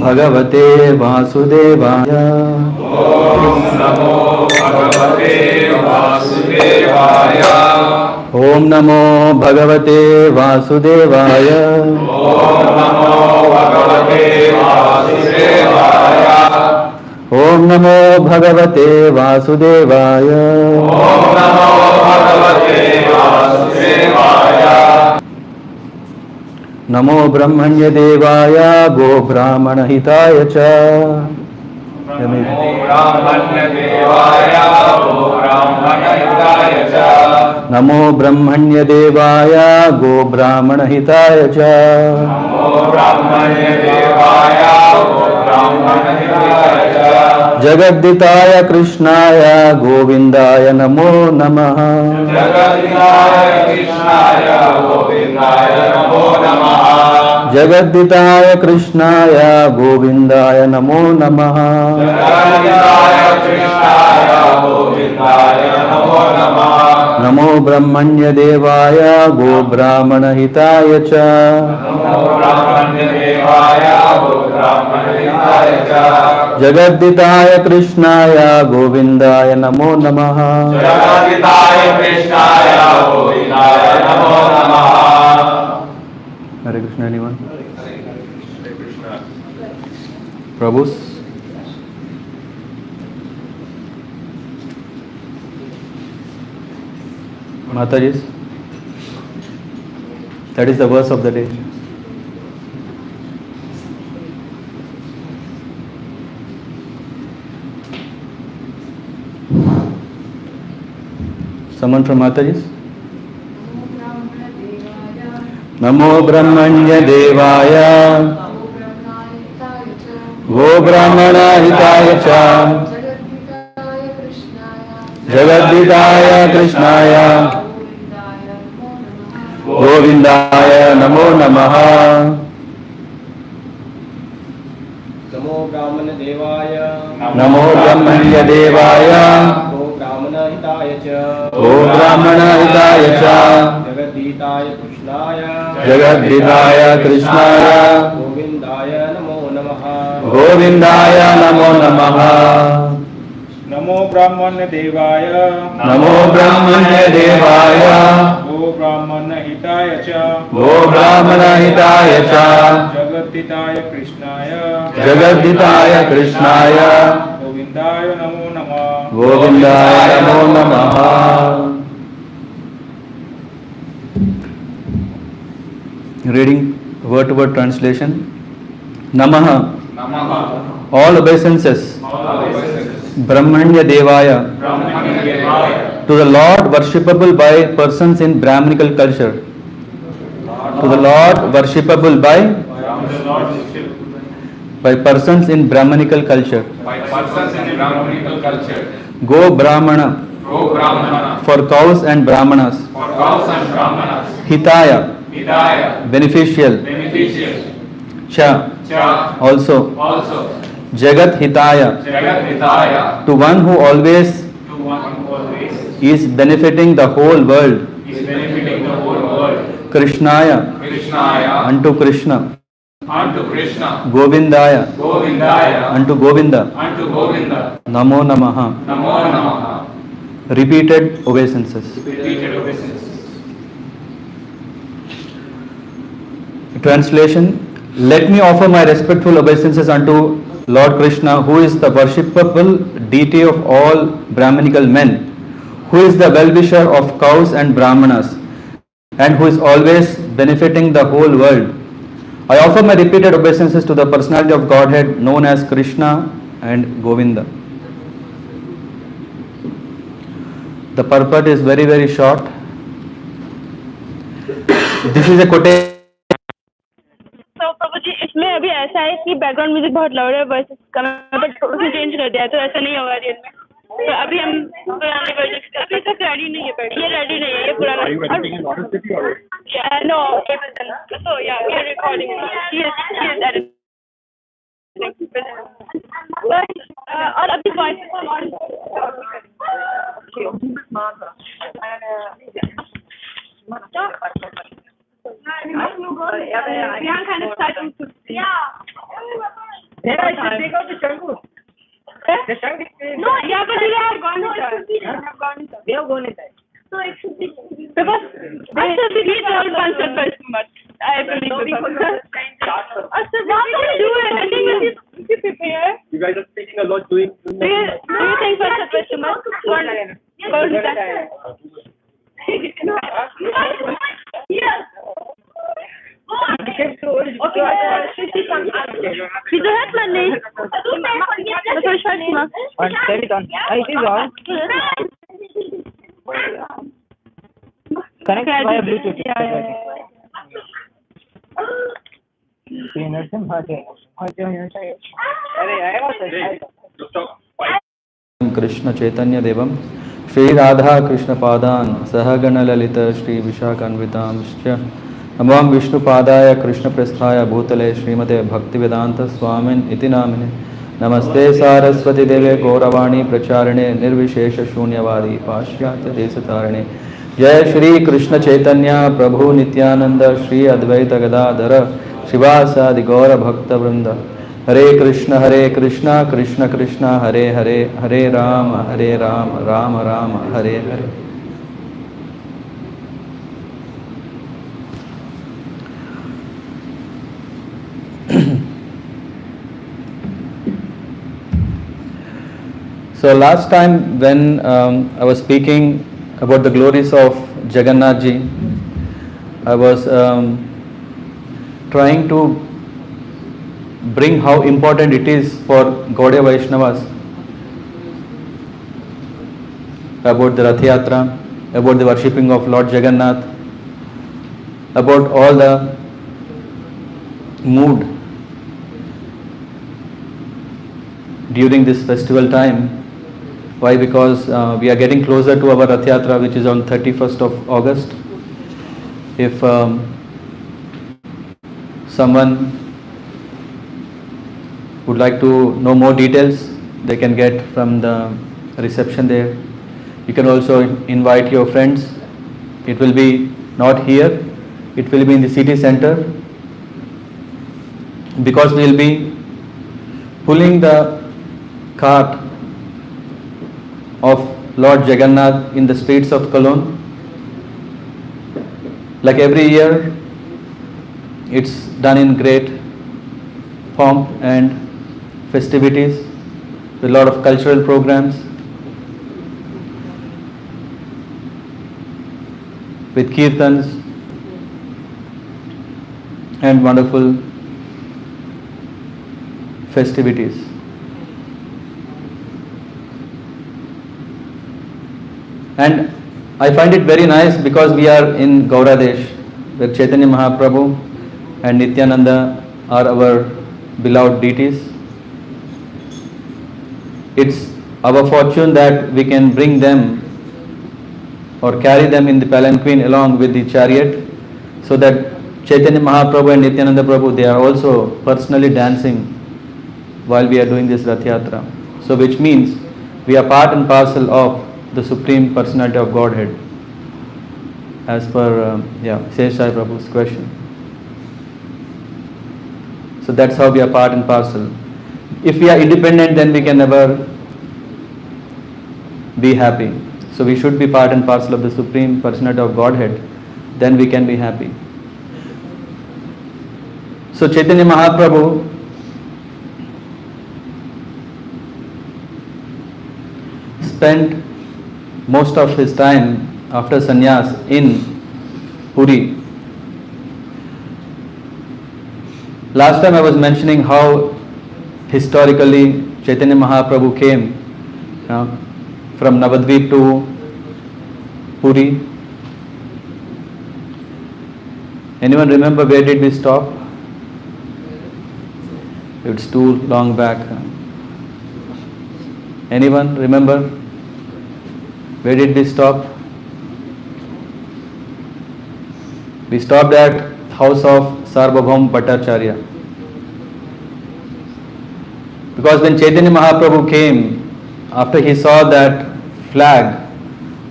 भगवते वासुदेवाय। ओम नमो भगवते वासुदेवाय। ओम नमो भगवते वासुदेवाय। ओम नमो भगवते वासुदेवाय। ओम नमो भगवते वासुदेवाय। ओम नमो भगवते वासुदेवाय। नमो ब्रह्मण्य देवाय गो ब्राह्मण हिताय च। नमो ब्राह्मण्य देवाय गो ब्राह्मण हिताय च। नमो ब्रह्मण्य देवाय गो ब्राह्मण हिताय च। नमो ब्राह्मण्य देवाय गो ब्राह्मण हिताय च। Jagadhitaya Krishnaya Govindaya Namo Namaha. Jagadhitaya Krishnaya Govindaya Namo Namaha. Jagadhitaya Krishnaya Govindaya Namo Namaha. Jagadhitaya Krishnaya Govindaya Namo Namaha. Namo Brahmanya Devaya Go Brahmana Hitaya Cha. Namo Brahmanya Devaya Go Brahmana Hitaya Cha. Jagadhitaya Krishnaya Govindaya Namo Namaha. Jagadhitaya Krishnaya Govindaya Namo Namaha. Hare Krishna, anyone? Prabhus? Mataji's? That is the verse of the day. Someone from Mataji's? Namo Brahmanya Devaya Go Brahmana Hitaya Cha Jagadhitaya Krishnaya Govindaya Namo Namaha. Namo Brahmana Devaya Namo Brahmanya Devaya Go Brahmana Hitaya Cha Go Brahmana Hitaya Cha Jagadhitaya Krishnaya Jagadhitaya Krishnaya Govindaya Namo Namaha. Govindaya Namo Namaha. Namo Brahmana Devaya Namo Brahmanya Devaya Go Brahmana Hitaya Cha Go Brahmana Hitaya Cha Jagadhitaya Krishnaya Jagadhitaya Krishnaya Govindaya Namo Namah. Govindaya Namo Namaha. Reading word to word translation. Namaha. Namaha. All obeisances. Brahmanya Devaya. Brahmanya Devaya. To the Lord worshipable by persons in Brahminical culture. To the Lord worshipable by persons in Brahminical culture. By persons in Brahminical culture. Go Brahmana. Go Brahmana. For cows and Brahmanas. For cows and Brahmanas. Hitaya. Hidaya. Beneficial. Beneficial. Cha. Cha. Also. Also. Jagat Hitaya. Jagat Hitaya. To one who always To one who always is benefiting the whole world. is benefiting the whole world. Krishnaya. Krishnaya. Unto Krishna. Unto Krishna. Govindaya. Govindaya. Unto Govinda. Unto Govinda. Namo Namaha. Namo Namaha. Repeated obeisances. Repeated obeisances. Translation. Let me offer my respectful obeisances unto Lord Krishna, who is the worshipable deity of all Brahminical men, who is the well-wisher of cows and Brahmanas, and who is always benefiting the whole world. I offer my repeated obeisances to the personality of Godhead known as Krishna and Govinda. The purport is very, very short. This is a quotation. तो प्रभुजी इसमें अभी ऐसा है कि background music बहुत loud है, voice पर थोड़ा सा चेंज कर दिया है, तो ऐसा नहीं होगा रियल में। तो अभी हम पुराने वर्जन अभी तक रेडी नहीं है, ये रेडी नहीं है, ये पुराना। नो सो या वी आर रिकॉर्डिंग और अभी voice Priyanka kind of starting to yeah. Then I should take out the Shangu. The Shangu is No, yeah, but we have gone inside. they have gone inside. So it should be because after we read all bunch of first much. I believe because so what can we do? I think if you prepare. You guys are speaking a lot doing. Do you think first first much? Yes. Okay, wieso hört man nicht? Was soll ich falsch machen? And turn it on. It is on. Connect via Bluetooth. Krishna Chaitanya Devam Shri Radha Krishna Padan Sahagana Lalita Shri Vishakhanvitam Namam Vishnu Padaya Krishna Prasthaya Bhutale Srimate Bhaktivedanta Swamin Iti Namine Namaste Saraswati Deve Gauravani Pracharane Nirvishesha Shunyavadi Pashyatya Desatarane Jai Shri Krishna Chaitanya Prabhu Nityananda Shri Advaita Gadadhara Shivasadi Gaura Bhakta Vrinda Hare Krishna Krishna Krishna Hare Hare Hare Rama Rama Rama Hare Hare. So last time when I was speaking about the glories of Jagannath ji, I was trying to bring how important it is for Gaudiya Vaishnavas about the Rath Yatra, about the worshipping of Lord Jagannath, about all the mood during this festival time. Why? Because we are getting closer to our Rath Yatra, which is on 31st of August. If someone would like to know more details, they can get from the reception there. You can also invite your friends. It will be not here, it will be in the city center, because we will be pulling the cart of Lord Jagannath in the streets of Köln. Like every year, it's done in great pomp and festivities with a lot of cultural programs, with kirtans and wonderful festivities. And I find it very nice because we are in Gauradesh, where Chaitanya Mahaprabhu and Nityananda are our beloved deities. It's our fortune that we can bring them or carry them in the palanquin along with the chariot, so that Chaitanya Mahaprabhu and Nityananda Prabhu, they are also personally dancing while we are doing this Rath Yatra. So which means we are part and parcel of the Supreme Personality of Godhead, as per Seshai Prabhu's question. So that's how we are part and parcel. If we are independent, then we can never be happy. So we should be part and parcel of the Supreme Personality of Godhead, then we can be happy. So Chaitanya Mahaprabhu spent most of his time after sannyas in Puri. Last time I was mentioning how historically Chaitanya Mahaprabhu came from Navadvip to Puri. Anyone remember where did we stop? It's too long back. Anyone remember? Where did we stop? We stopped at house of Sarvabhaum Bhattacharya. Because when Chaitanya Mahaprabhu came, after he saw that flag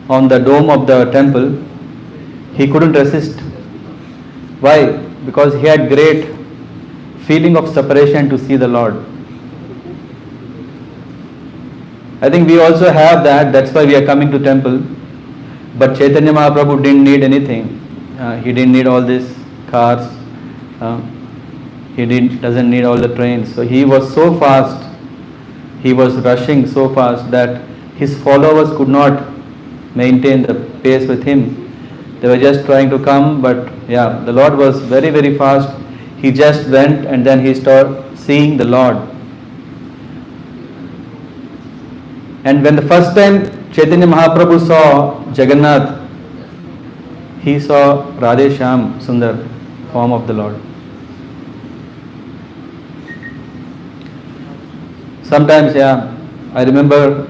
on the dome of the temple, he couldn't resist. Why? Because he had great feeling of separation to see the Lord. I think we also have that, that's why we are coming to temple. But Chaitanya Mahaprabhu didn't need anything. He didn't need all these cars. He doesn't need all the trains. So he was so fast, he was rushing so fast that his followers could not maintain the pace with him. They were just trying to come, but the Lord was very, very fast. He just went and then he started seeing the Lord. And when the first time Chaitanya Mahaprabhu saw Jagannath, he saw Radhe Shyam Sundar, form of the Lord. Sometimes, I remember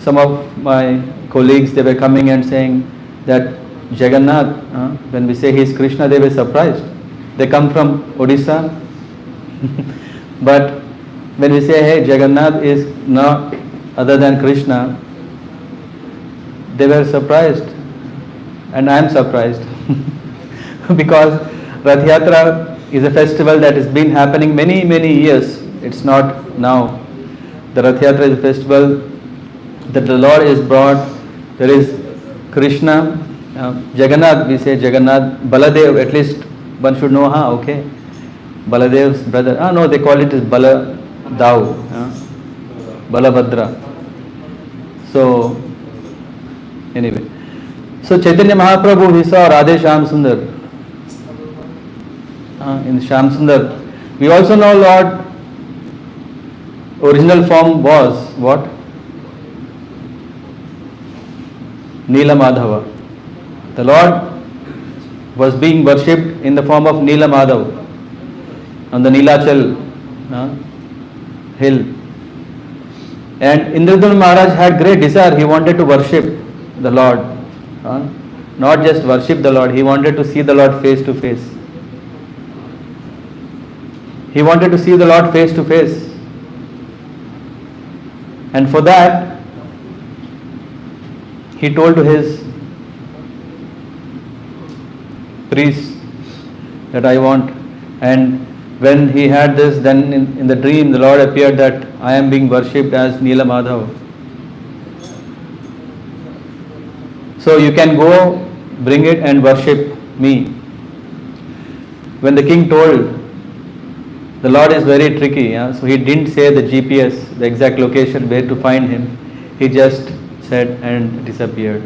some of my colleagues, they were coming and saying that Jagannath, when we say he is Krishna, they were surprised. They come from Odisha, but when we say, hey, Jagannath is not other than Krishna, they were surprised, and I am surprised because Rath Yatra is a festival that has been happening many years. It's not now. The Rath Yatra is a festival that the Lord is brought. There is Krishna, Jagannath, we say Jagannath, Baladev, at least one should know, okay, Baladev's brother. No, they call it as Baladav, Balabhadra. So, anyway. So Chaitanya Mahaprabhu, he saw Radhe Shyam Sundar. In Shyam Sundar. We also know Lord original form was what? Neela Madhava. The Lord was being worshipped in the form of Neela Madhava on the Neelachal hill. And Indradhan Maharaj had great desire. He wanted to worship the Lord. Not just worship the Lord, he wanted to see the Lord face to face. He wanted to see the Lord face to face. And for that, he told to his priest that I want. And when he had this, then in the dream, the Lord appeared that I am being worshipped as Neela Madhava. So you can go, bring it and worship me. When the king told, the Lord is very tricky, so he didn't say the GPS, the exact location where to find him. He just said and disappeared.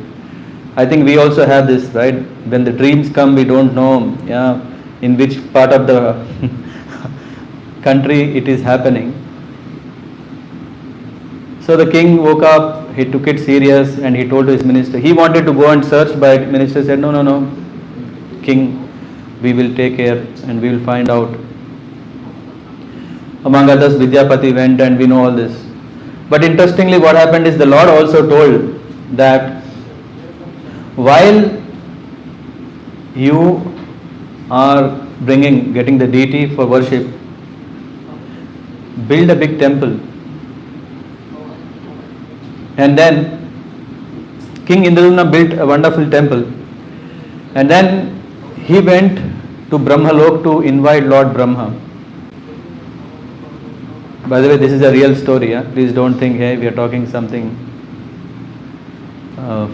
I think we also have this, right? When the dreams come, we don't know in which part of the country it is happening. So the king woke up, he took it serious and he told to his minister. He wanted to go and search, but minister said, no, king, we will take care and we will find out. Among others, Vidyapati went and we know all this. But interestingly, what happened is the Lord also told that while you are getting the deity for worship, build a big temple. And then King Indradyumna built a wonderful temple. And then he went to Brahmalok to invite Lord Brahma. By the way, this is a real story. Please don't think, hey, we are talking something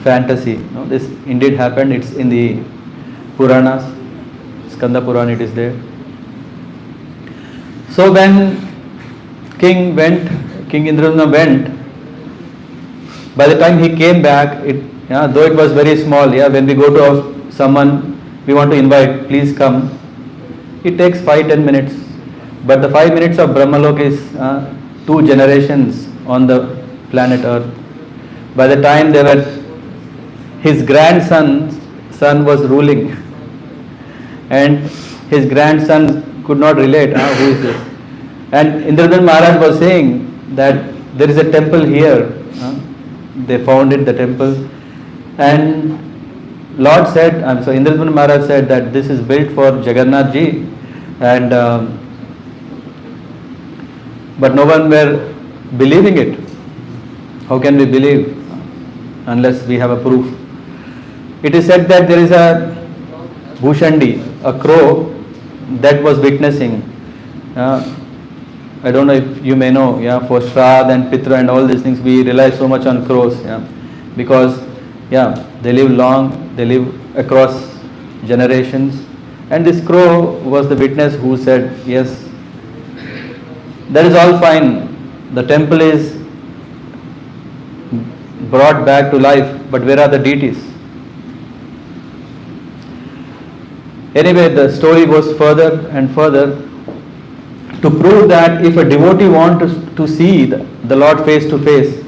fantasy. No, this indeed happened. It's in the Puranas, Skanda Purana, it is there. So when King Indradyumna went, by the time he came back, though it was very small, when we go to someone, we want to invite, please come, it takes 5-10 minutes. But the 5 minutes of Brahmalok is 2 generations on the planet Earth. By the time his grandson was ruling, and his grandson could not relate, who is this? And Indradhan Maharaj was saying that there is a temple here. They founded the temple, and Lord said, Indradhan Maharaj said that this is built for Jagannath ji, and but no one were believing it. How can we believe unless we have a proof? It is said that there is a Bhushandi, a crow that was witnessing. I don't know if you may know, for Shraddha and Pitra and all these things, we rely so much on crows, because they live long, they live across generations, and this crow was the witness who said, yes, that is all fine. The temple is brought back to life, but where are the deities? Anyway, the story goes further and further to prove that if a devotee wants to see the Lord face to face,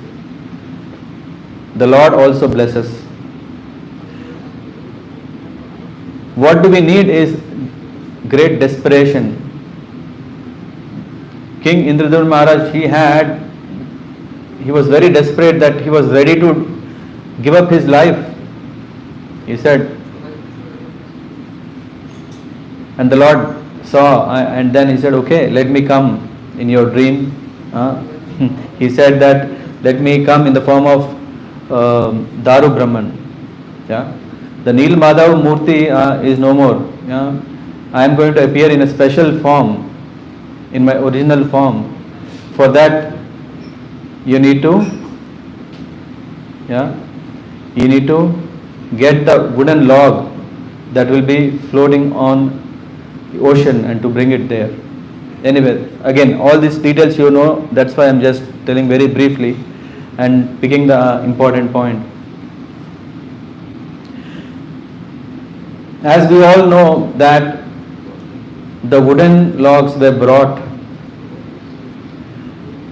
the Lord also blesses. What do we need is great desperation. King Indradyumna Maharaj, he was very desperate that he was ready to give up his life. He said, and the Lord saw, and then he said, okay, let me come in your dream. He said that, let me come in the form of Daru Brahman. Yeah? The Nil Madhav Murti is no more. Yeah? I am going to appear in a special form, in my original form. For that, you need to, you need to get the wooden log that will be floating on the ocean and to bring it there. Anyway, again, all these details you know, that's why I am just telling very briefly and picking the important point. As we all know that the wooden logs were brought,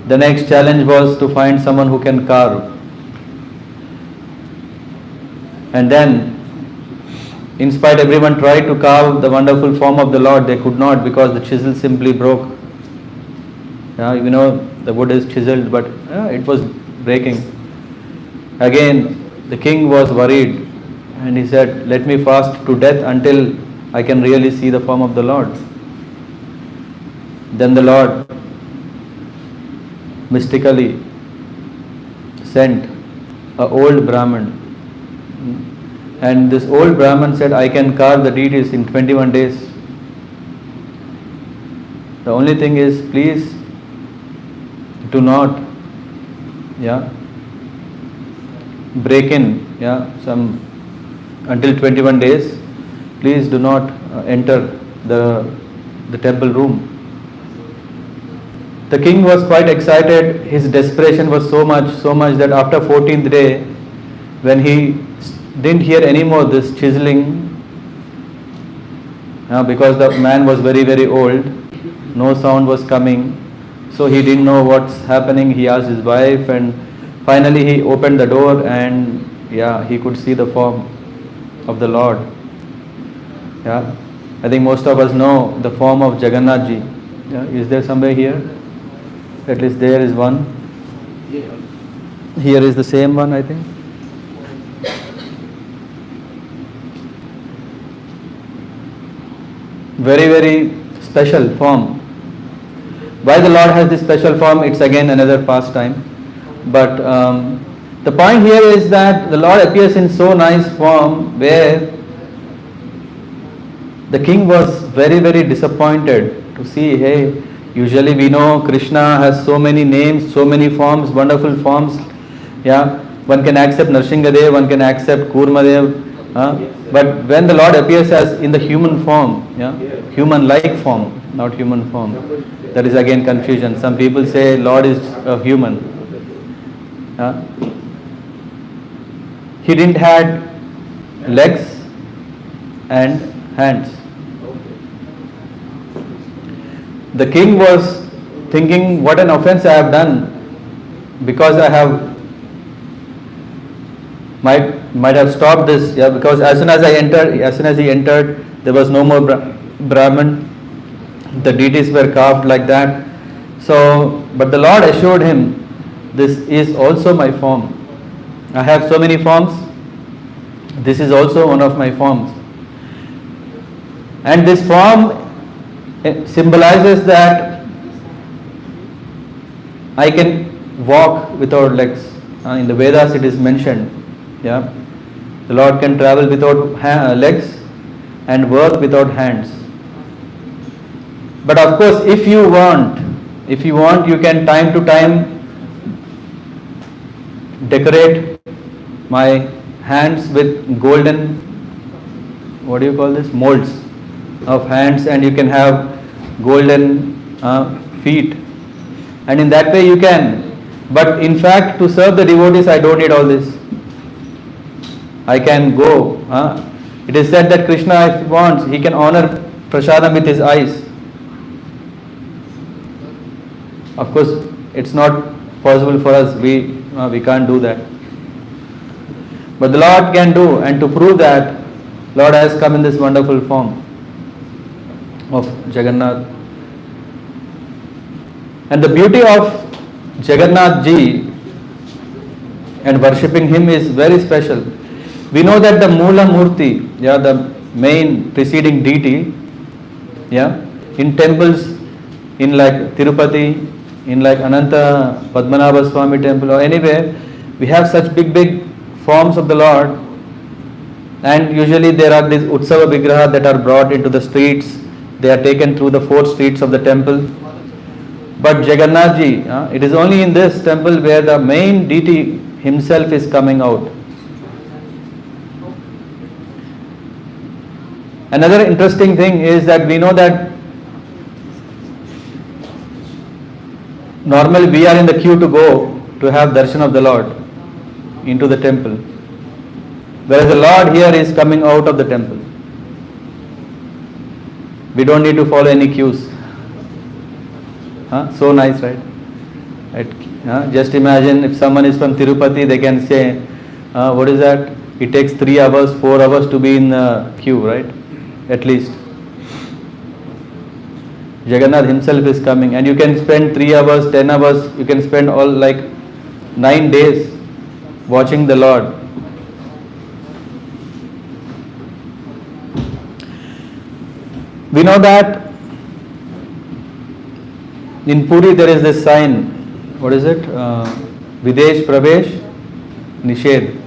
the next challenge was to find someone who can carve. And then, in spite everyone tried to carve the wonderful form of the Lord, they could not because the chisel simply broke. You know, the wood is chiseled, but it was breaking. Again, the king was worried and he said, let me fast to death until I can really see the form of the Lord. Then the Lord mystically sent an old Brahmin. And this old Brahmin said, I can carve the deities in 21 days. The only thing is, please do not break in until 21 days. Please do not enter the temple room. The king was quite excited. His desperation was so much that after 14th day, when he didn't hear anymore this chiseling, because the man was very, very old, no sound was coming, so he didn't know what's happening. He asked his wife, and finally he opened the door, and he could see the form of the Lord. I think most of us know the form of Jagannath ji. Is there somewhere here? At least there is one. Here is the same one, I think. Very, very special form. Why the Lord has this special form, it's again another pastime. But the point here is that the Lord appears in so nice form where the king was very, very disappointed to see, hey, usually we know Krishna has so many names, so many forms, wonderful forms. One can accept Narsinghadev, one can accept Kurmadev. But when the Lord appears as in the human form, human-like form, not human form, that is again confusion. Some people say Lord is a human. He didn't have legs and hands. The king was thinking, what an offense I have done, because I have might have stopped this, because as soon as he entered, there was no more Brahman. The deities were carved like that. So, but the Lord assured him, this is also my form. I have so many forms. This is also one of my forms. And this form symbolizes that I can walk without legs. In the Vedas it is mentioned. The Lord can travel without legs and work without hands. But of course, if you want, you can time to time decorate my hands with golden, molds of hands, and you can have golden feet, and in that way you can. But in fact, to serve the devotees, I don't need all this. I can go. It is said that Krishna, if he wants, he can honor prasadam with his eyes. Of course, it's not possible for us. We can't do that. But the Lord can do, and to prove that, Lord has come in this wonderful form of Jagannath. And the beauty of Jagannath ji and worshipping him is very special. We know that the Mula Murti, yeah, the main preceding deity, yeah, in temples, in like Tirupati, in like Ananta Padmanabha Swami temple or anywhere, we have such big forms of the Lord, and usually there are these Utsava Vigraha that are brought into the streets. They are taken through the 4 streets of the temple. But Jagannath ji, it is only in this temple where the main deity himself is coming out. Another interesting thing is that we know that normally we are in the queue to go to have darshan of the Lord into the temple, whereas the Lord here is coming out of the temple. We don't need to follow any queues. So nice, right? Just imagine if someone is from Tirupati, they can say, what is that? It takes 3 hours, 4 hours to be in the queue, right? At least. Jagannath himself is coming, and you can spend 3 hours, 10 hours, you can spend all like 9 days watching the Lord. We know that in Puri there is this sign, what is it? Videsh Pravesh Nishedh.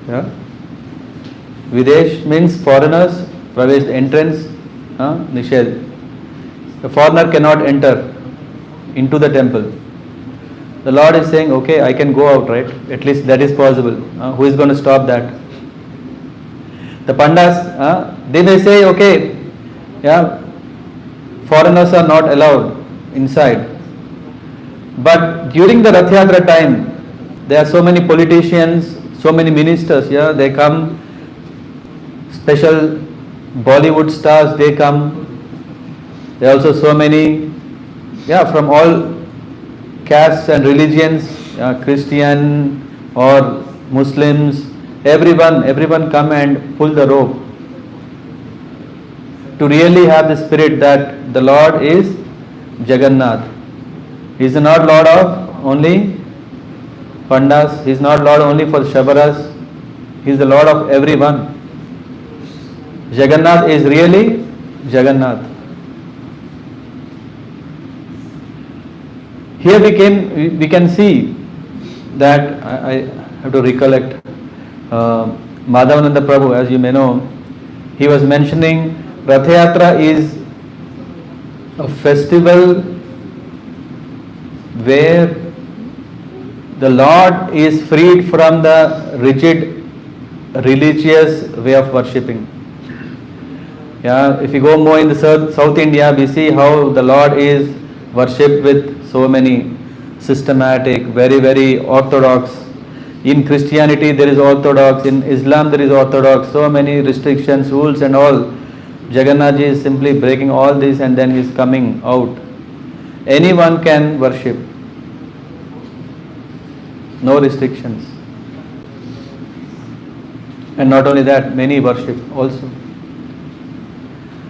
Yeah? Videsh means foreigners, Pravesh entrance, Nishedh. The foreigner cannot enter into the temple. The Lord is saying, okay, I can go out, right? At least that is possible. Who is going to stop that? The Pandas, they may say, okay, yeah, foreigners are not allowed inside. But during the Rath Yatra time, there are so many politicians, so many ministers, yeah, they come, special Bollywood stars, they come. There are also so many, yeah, from all castes and religions, Christian or Muslims, everyone come and pull the rope to really have the spirit that the Lord is Jagannath. He is not Lord of only Pandas, He is not Lord only for Shabaras, He is the Lord of everyone. Jagannath is really Jagannath. Here we can see that I have to recollect Madhavananda Prabhu, as you may know, he was mentioning Rath Yatra is a festival where the Lord is freed from the rigid religious way of worshipping. Yeah, if you go more in the South India, we see how the Lord is worshipped with so many systematic, very orthodox. In Christianity there is orthodox, in Islam there is orthodox, so many restrictions, rules and all. Jagannath ji is simply breaking all this and then he is coming out. Anyone can worship. No restrictions. And not only that, many worship also.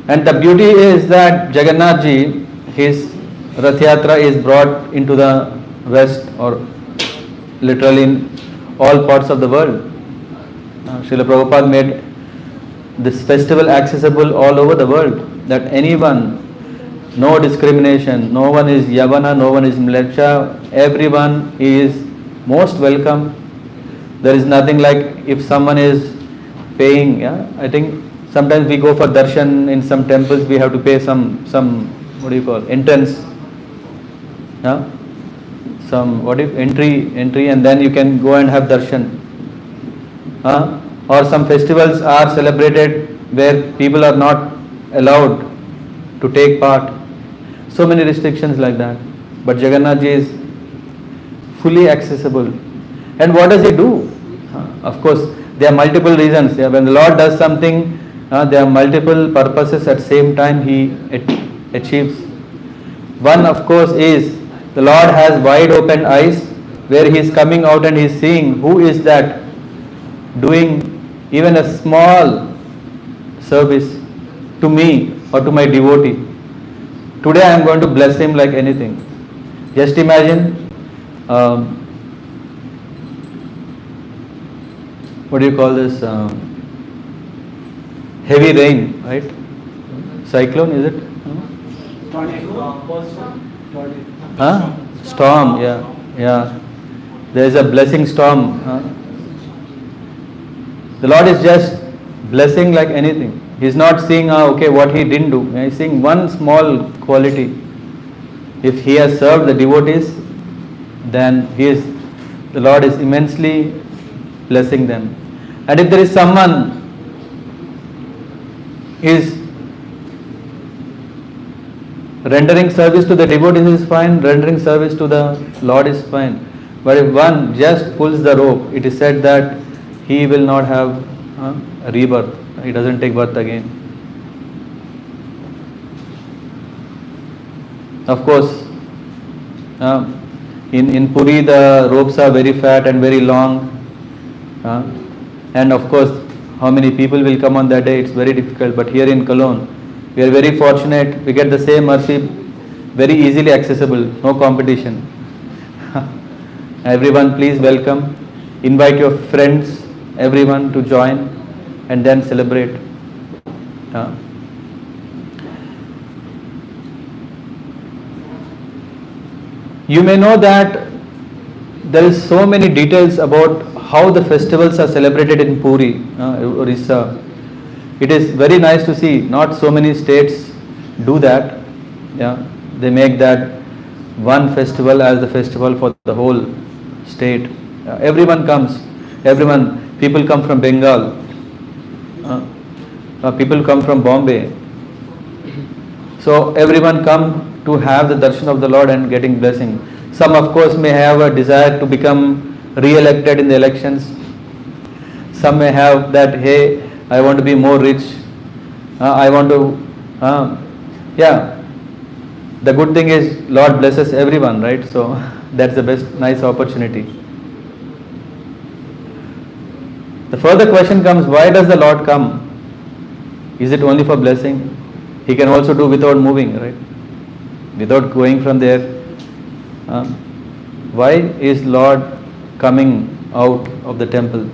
And the beauty is that Jagannath ji, his Rath Yatra is brought into the West, or literally in all parts of the world. Srila Prabhupada made this festival accessible all over the world, that anyone, no discrimination, no one is Yavana, no one is Mlecha, everyone is most welcome. There is nothing like if someone is paying, yeah, I think sometimes we go for darshan in some temples, we have to pay some what do you call, entrance, yeah, some entry, and then you can go and have darshan. Or some festivals are celebrated where people are not allowed to take part. So many restrictions like that. But Jagannath ji is fully accessible. And what does he do? Of course, there are multiple reasons. When the Lord does something, there are multiple purposes at the same time he achieves. One, of course, is the Lord has wide open eyes where he is coming out and he is seeing who is that doing even a small service to me or to my devotee. Today I am going to bless him like anything. Just imagine what do you call this? Heavy rain, right? Cyclone, is it? Huh? Storm, yeah. There is a blessing storm. The Lord is just blessing like anything. He is not seeing, okay, what he didn't do. He is seeing one small quality. If he has served the devotees, then the Lord is immensely blessing them. And if there is someone is rendering service to the devotees is fine, rendering service to the Lord is fine. But if one just pulls the rope, it is said that he will not have a rebirth. He doesn't take birth again. Of course, in Puri the ropes are very fat and very long. And of course, how many people will come on that day, it's very difficult. But here in Köln, we are very fortunate. We get the same mercy, very easily accessible, no competition. Everyone, please welcome. Invite your friends, everyone to join and then celebrate. You may know that there is so many details about how the festivals are celebrated in Puri, Orissa. It is very nice to see. Not so many states do that. They make that one festival as the festival for the whole state. Everyone comes. People come from Bengal. People come from Bombay. So everyone come to have the darshan of the Lord and getting blessing. Some of course may have a desire to become re-elected in the elections. Some may have that, hey, I want to be more rich. I want to, the good thing is Lord blesses everyone, right? So that's the best, nice opportunity. The further question comes, why does the Lord come? Is it only for blessing? He can also do without moving, right? Without going from there. Why is Lord coming out of the temple?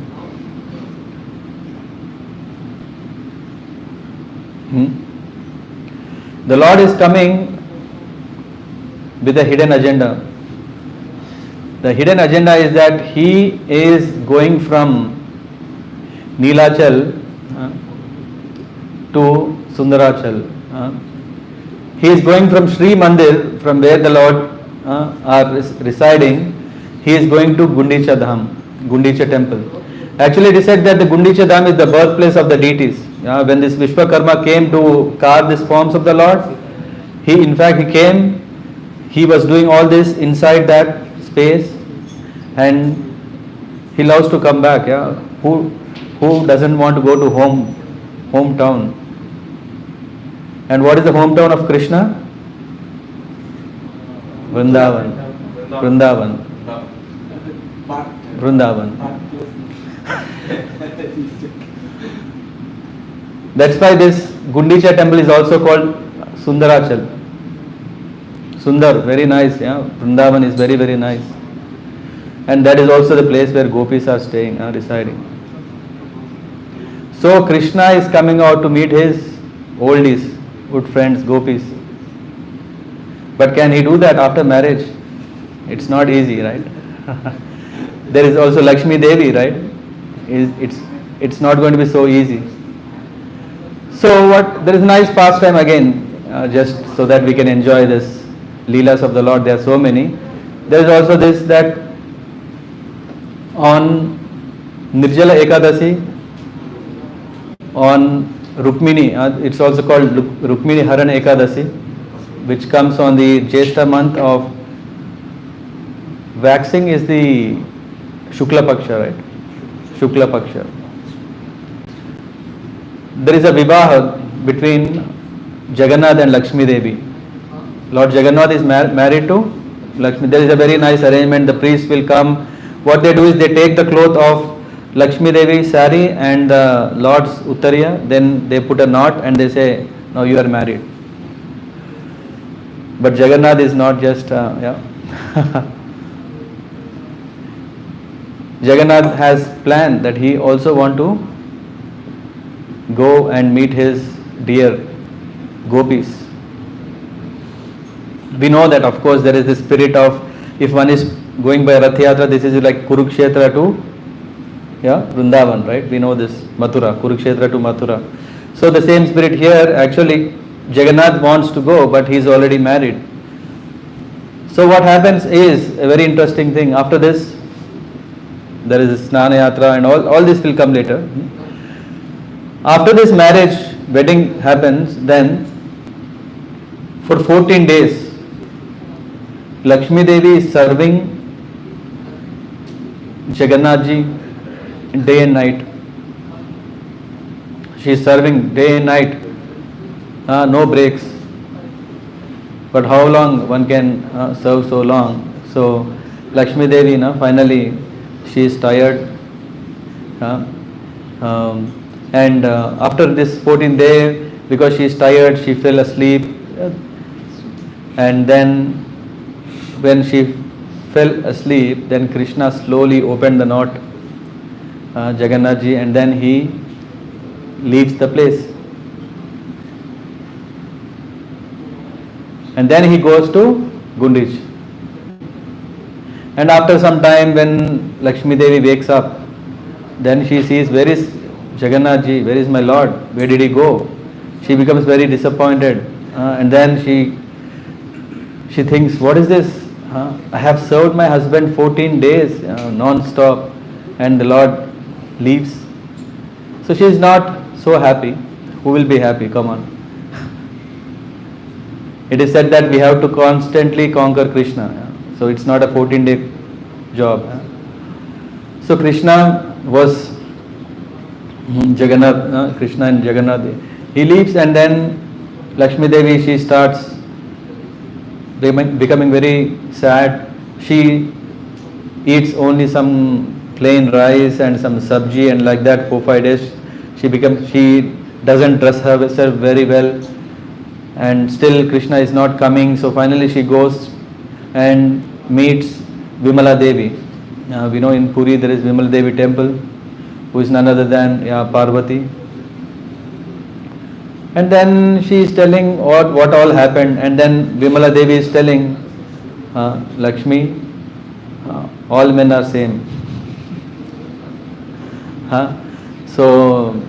The Lord is coming with a hidden agenda. The hidden agenda is that He is going from Neelachal to Sundarachal. He is going from Sri Mandir, from where the Lord are residing. He is going to Gundicha Dham, Gundicha temple. Actually, it is said that the Gundicha Dham is the birthplace of the deities. When this Vishwakarma came to carve these forms of the Lord, he came, he was doing all this inside that space, and he loves to come back. Who doesn't want to go to hometown? And what is the hometown of Krishna? Vrindavan. That's why this Gundicha temple is also called Sundarachal. Sundar, very nice. Vrindavan is very, very nice. And that is also the place where gopis are staying, residing. So Krishna is coming out to meet his oldies, good friends, gopis. But can he do that after marriage? It's not easy, right? There is also Lakshmi Devi, right? It's not going to be so easy. So there is a nice pastime again, just so that we can enjoy this Leelas of the Lord. There are so many. There is also this, that on Nirjala Ekadasi, on Rukmini, it's also called Rukmini Haran Ekadasi, which comes on the Jyeshta month of waxing, is the Shukla Paksha, right? Shukla Paksha. There is a Vivaha between Jagannath and Lakshmi Devi. Lord Jagannath is married to Lakshmi. There is a very nice arrangement. The priest will come. What they do is they take the cloth of Lakshmi Devi sari and the Lord's Uttariya, then they put a knot and they say, now you are married. But Jagannath is not just, Jagannath has planned that he also want to go and meet his dear gopis. We know that of course there is the spirit of, if one is going by Rath Yatra, this is like Kurukshetra to Vrindavan, right? We know this, Mathura, Kurukshetra to Mathura. So the same spirit here, actually Jagannath wants to go, but he is already married. So what happens is a very interesting thing. After this, there is Snana Yatra and all this will come later. After this marriage, wedding happens, then for 14 days, Lakshmi Devi is serving Jagannath ji day and night. She is serving day and night, no breaks. But how long one can serve so long? So Lakshmi Devi, finally she is tired, and after this 14th day, because she is tired, she fell asleep, and then when she fell asleep, then Krishna slowly opened the knot, Jagannath ji, and then he leaves the place. And then he goes to Gundich. And after some time, when Lakshmi Devi wakes up, then she sees, where is Jagannath ji, where is my Lord, where did he go? She becomes very disappointed, and then she thinks, what is this? I have served my husband 14 days non-stop, and the Lord leaves. So she is not so happy. Who will be happy? Come on. It is said that we have to constantly conquer Krishna. So it's not a 14-day job. So Krishna was Jagannath, Krishna and Jagannath. He leaves, and then Lakshmi Devi, she starts becoming very sad. She eats only some plain rice and some sabji, and like that 4-5 days she doesn't dress herself very well, and still Krishna is not coming. So finally she goes and meets Vimala Devi. We know in Puri there is Vimala Devi temple, who is none other than Parvati. And then she is telling what all happened, and then Vimala Devi is telling Lakshmi, all men are same. So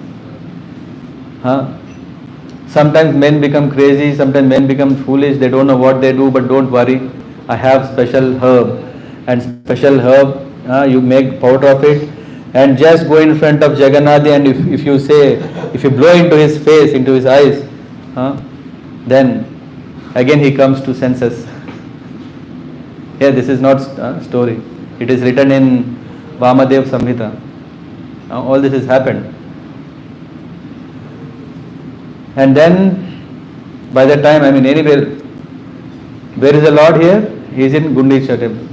sometimes men become crazy, sometimes men become foolish, they don't know what they do, but don't worry, I have special herb, and special herb, you make powder of it, and just go in front of Jagannath, and if you blow into his face, into his eyes, then again he comes to senses. Here this is not story, it is written in Vamadev Samhita. All this has happened. And then by that time, anywhere, where is the Lord here? He is in Gundicha temple.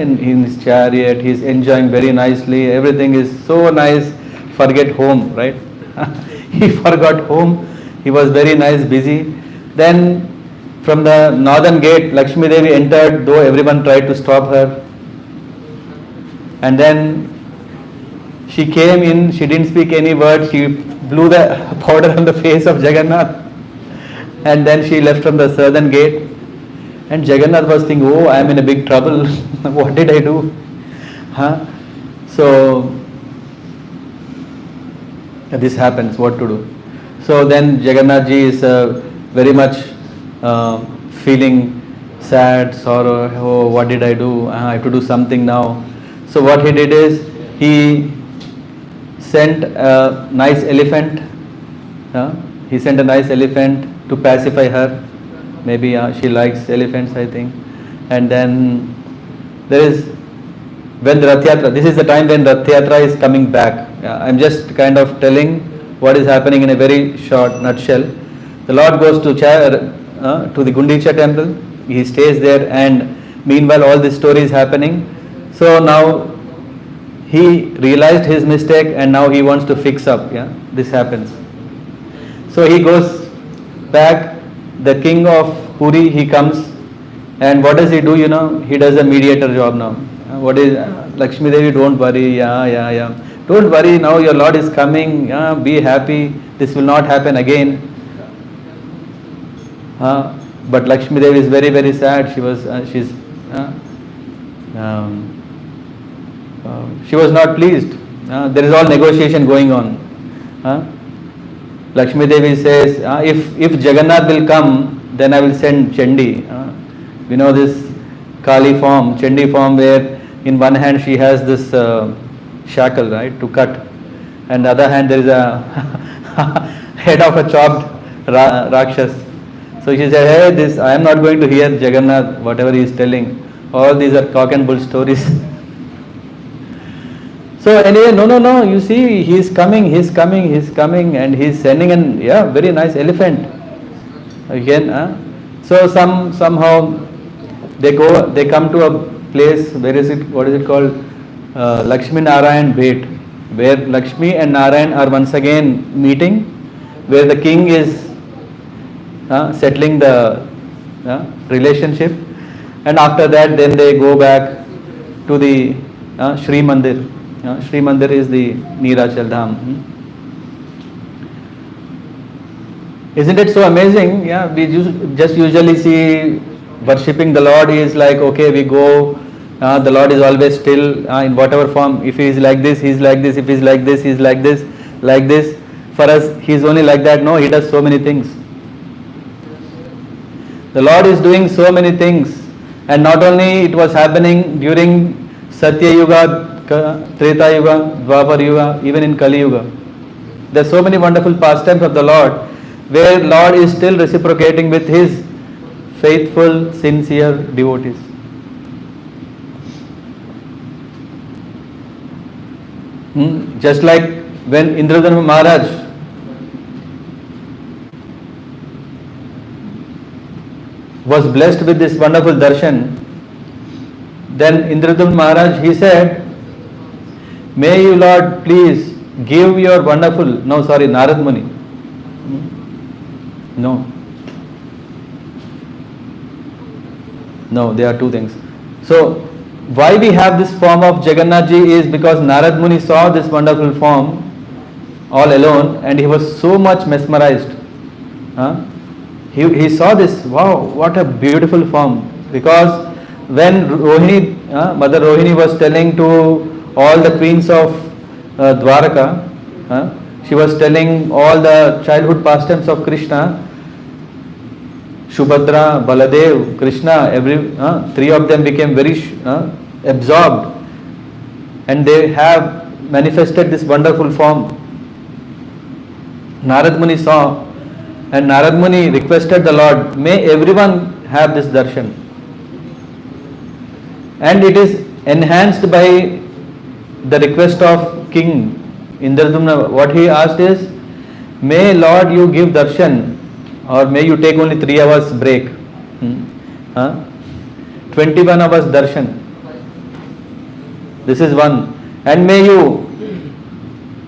In his chariot, he is enjoying very nicely. Everything is so nice. Forget home, right? He forgot home. He was very nice, busy. Then from the northern gate, Lakshmi Devi entered, though everyone tried to stop her. And then she came in, she didn't speak any word, she blew the powder on the face of Jagannath, and then she left from the southern gate. And Jagannath was thinking, oh, I am in a big trouble. What did I do? So this happens, what to do? So then Jagannath ji is very much feeling sad, sorrow, oh, what did I do? I have to do something now. So what he did is, he sent a nice elephant. He sent a nice elephant to pacify her. Maybe she likes elephants, I think. And then there is, when the Rath Yatra, this is the time when Rath Yatra is coming back. I'm just kind of telling what is happening in a very short nutshell. The Lord goes to the Gundicha temple. He stays there, and meanwhile all this story is happening. So now he realized his mistake, and now he wants to fix up. This happens. So he goes back. The king of Puri, he comes, and what does he do? He does a mediator job now. What is Lakshmi Devi? Don't worry. Yeah. Don't worry. Now your Lord is coming. Be happy. This will not happen again. But Lakshmi Devi is very, very sad. She was not pleased. There is all negotiation going on. Lakshmi Devi says, if Jagannath will come, then I will send Chandi. We know this Kali form, Chandi form, where in one hand she has this shackle, right, to cut, and the other hand there is a head of a chopped Rakshas. So she said, hey, I am not going to hear Jagannath, whatever he is telling. All these are cock and bull stories. So anyway, no, you see, he is coming, and he is sending very nice elephant. Again, so somehow they come to a place, what is it called? Lakshmi Narayan Bhet, where Lakshmi and Narayan are once again meeting, where the king is settling the relationship, and after that then they go back to the Shri Mandir. Shri Mandir is the Neelachal Dham. Isn't it so amazing? Yeah, we just usually see worshipping the Lord is like, okay, we go, the Lord is always still in whatever form. If he is like this, he is like this. If he is like this, he is like this, like this. For us, he is only like that. No, he does so many things. The Lord is doing so many things, and not only it was happening during Satya Yuga, Treta Yuga, Dwapar Yuga, even in Kali Yuga. There are so many wonderful pastimes of the Lord, where Lord is still reciprocating with his faithful, sincere devotees. Just like when Indradharma Maharaj was blessed with this wonderful darshan, then Indradharma Maharaj, he said, may you Lord please give your wonderful, Narad Muni. No, there are two things. So, why we have this form of Jagannath Ji is because Narad Muni saw this wonderful form all alone, and he was so much mesmerized. He saw this, wow, what a beautiful form. Because when Rohini, Mother Rohini was telling to all the queens of Dwaraka, she was telling all the childhood pastimes of Krishna, Subhadra, Baladev, Krishna, three of them became very absorbed, and they have manifested this wonderful form. Narad Muni saw, and Narad Muni requested the Lord, may everyone have this darshan. And it is enhanced by the request of King Indradumna. What he asked is, may Lord you give darshan, or may you take only 3 hours break. 21 hours darshan. This is one. And may you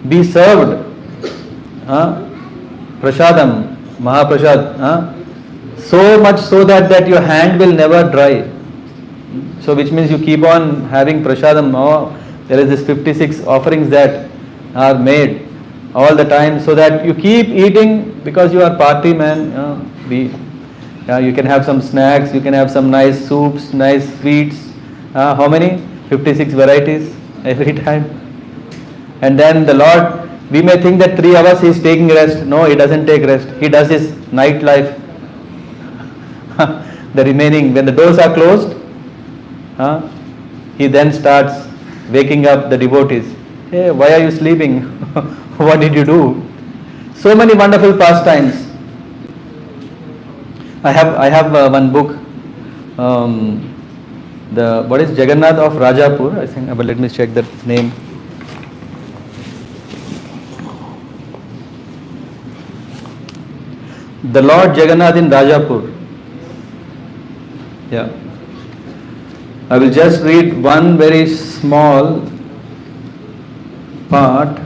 be served prasadam, Mahaprasad, so much so that your hand will never dry. So which means you keep on having prasadam. There is this 56 offerings that are made all the time, so that you keep eating, because you are party man. You can have some snacks, you can have some nice soups, nice sweets. How many? 56 varieties every time. And then the Lord, we may think that 3 hours he is taking rest. No, he doesn't take rest. He does his night life. The remaining, when the doors are closed, he then starts waking up the devotees. Hey, why are you sleeping? What did you do? So many wonderful pastimes. I have one book. What is Jagannath of Rajapur? I think, but let me check that name. The Lord Jagannath in Rajapur. Yeah. I will just read one very small part.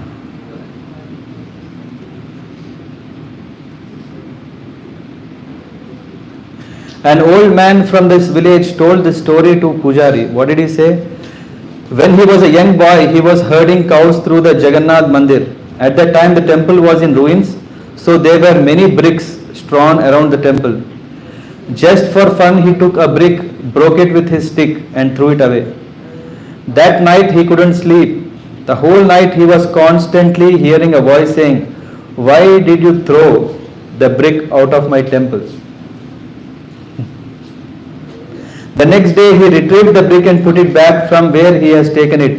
An old man from this village told this story to Pujari. What did he say? When he was a young boy, he was herding cows through the Jagannath Mandir. At that time, the temple was in ruins, so there were many bricks strewn around the temple. Just for fun, he took a brick, broke it with his stick, and threw it away. That night, he couldn't sleep. The whole night, he was constantly hearing a voice saying, "Why did you throw the brick out of my temple?" The next day he retrieved the brick and put it back from where he has taken it.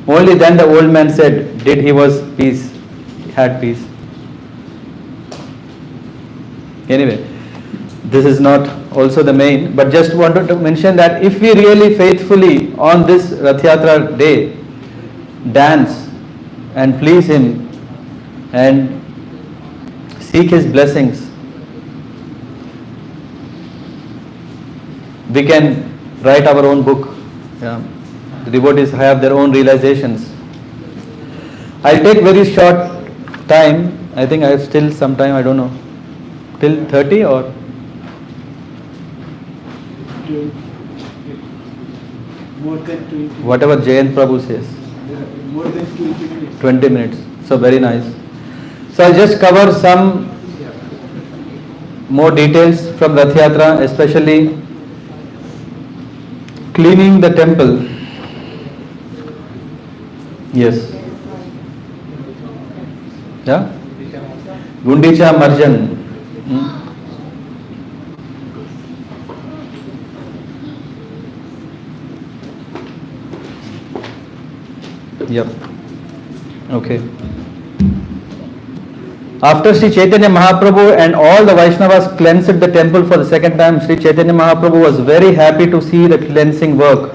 Only then the old man said, "Did he was peace? He had peace." Anyway, this is not also the main, but just wanted to mention that if we really faithfully on this Rath Yatra day dance and please him and seek his blessings, we can write our own book. Yeah. The devotees have their own realizations. I'll take very short time. I think I have still some time, I don't know. Till 30 or? More than 20. Whatever Jayant Prabhu says. More than 20 minutes. 20 minutes. So very nice. So I'll just cover some more details from Rath Yatra, especially cleaning the temple. Yes. Yeah? Gundicha Marjan. Yep. Okay. After Sri Chaitanya Mahaprabhu and all the Vaishnavas cleansed the temple for the second time, Sri Chaitanya Mahaprabhu was very happy to see the cleansing work.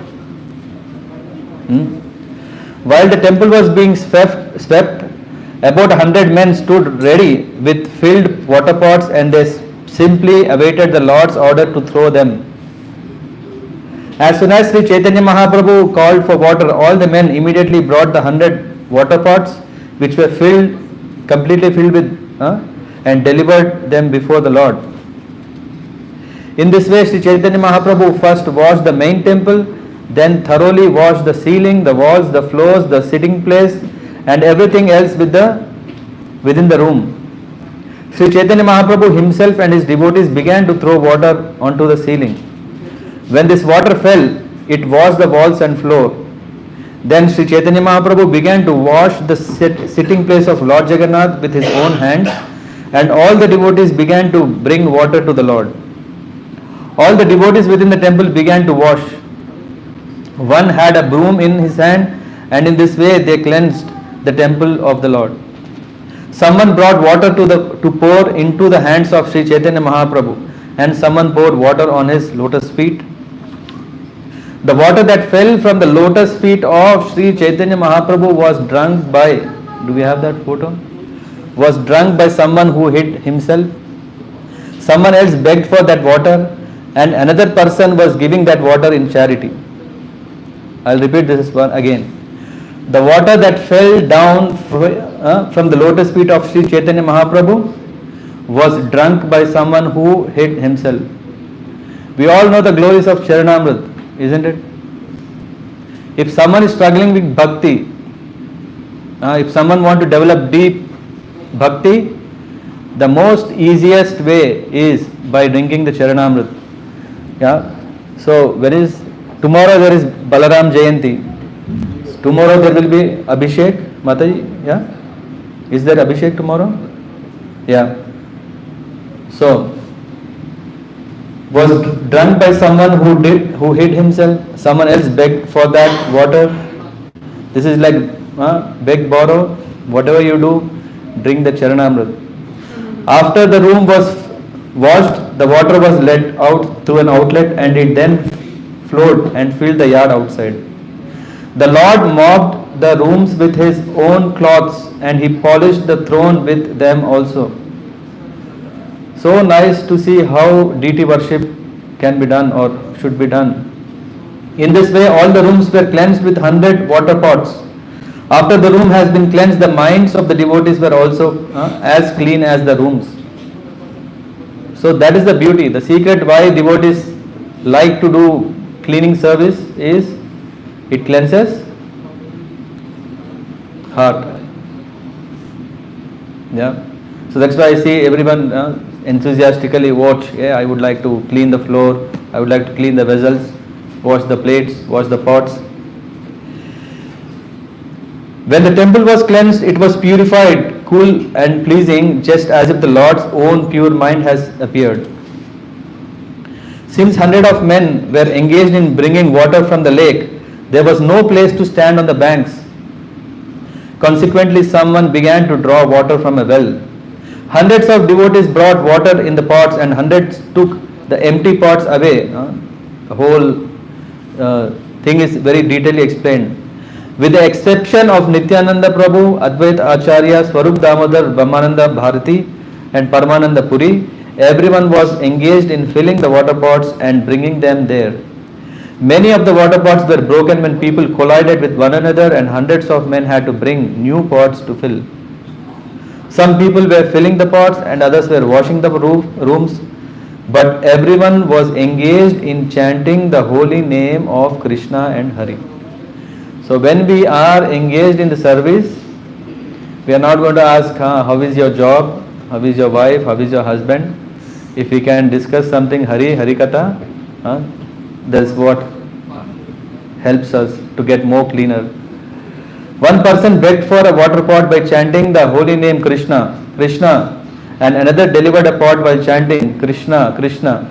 While the temple was being swept, about 100 men stood ready with filled water pots and they simply awaited the Lord's order to throw them. As soon as Sri Chaitanya Mahaprabhu called for water, all the men immediately brought the 100 water pots which were completely filled with and delivered them before the Lord. In this way, Sri Chaitanya Mahaprabhu first washed the main temple, then thoroughly washed the ceiling, the walls, the floors, the sitting place and everything else within the room. Sri Chaitanya Mahaprabhu himself and his devotees began to throw water onto the ceiling. When this water fell, it washed the walls and floor. Then Sri Chaitanya Mahaprabhu began to wash the sitting place of Lord Jagannath with his own hands, and all the devotees began to bring water to the Lord. All the devotees within the temple began to wash. One had a broom in his hand, and in this way they cleansed the temple of the Lord. Someone brought water to pour into the hands of Sri Chaitanya Mahaprabhu, and someone poured water on his lotus feet. The water that fell from the lotus feet of Sri Chaitanya Mahaprabhu was drunk by, do we have that photo? Was drunk by someone who hid himself. Someone else begged for that water and another person was giving that water in charity. I'll repeat this one again. The water that fell down from the lotus feet of Sri Chaitanya Mahaprabhu was drunk by someone who hid himself. We all know the glories of Charanamrit, isn't it? If someone is struggling with bhakti, if someone wants to develop deep bhakti, the most easiest way is by drinking the Charanamrit. Yeah. So tomorrow there is Balaram Jayanti. Tomorrow there will be Abhishek, Mataji. Yeah. Is there Abhishek tomorrow? Yeah. So was drunk by someone who hid himself. Someone else begged for that water. This is like beg, borrow. Whatever you do, drink the Charanamrit. After the room was washed, the water was let out through an outlet and it then flowed and filled the yard outside. The Lord mopped the rooms with his own cloths and he polished the throne with them also. So nice to see how deity worship can be done or should be done. In this way, all the rooms were cleansed with 100 water pots. After the room has been cleansed, the minds of the devotees were also as clean as the rooms. So that is the beauty. The secret why devotees like to do cleaning service is it cleanses heart. Yeah. So that's why I see everyone enthusiastically watch. Yeah, I would like to clean the floor. I would like to clean the vessels, wash the plates, wash the pots. When the temple was cleansed, it was purified, cool and pleasing, just as if the Lord's own pure mind has appeared. Since hundreds of men were engaged in bringing water from the lake, there was no place to stand on the banks. Consequently, someone began to draw water from a well. Hundreds of devotees brought water in the pots and hundreds took the empty pots away. The whole thing is very detailedly explained. With the exception of Nityananda Prabhu, Advaita Acharya, Swarup Damodar, Brahmananda Bharati and Paramananda Puri, everyone was engaged in filling the water pots and bringing them there. Many of the water pots were broken when people collided with one another and hundreds of men had to bring new pots to fill. Some people were filling the pots and others were washing the rooms, but everyone was engaged in chanting the holy name of Krishna and Hari. So when we are engaged in the service, we are not going to ask how is your job, how is your wife, how is your husband. If we can discuss something Hari Katha, that's what helps us to get more cleaner. One person begged for a water pot by chanting the holy name Krishna, Krishna, and another delivered a pot while chanting Krishna, Krishna.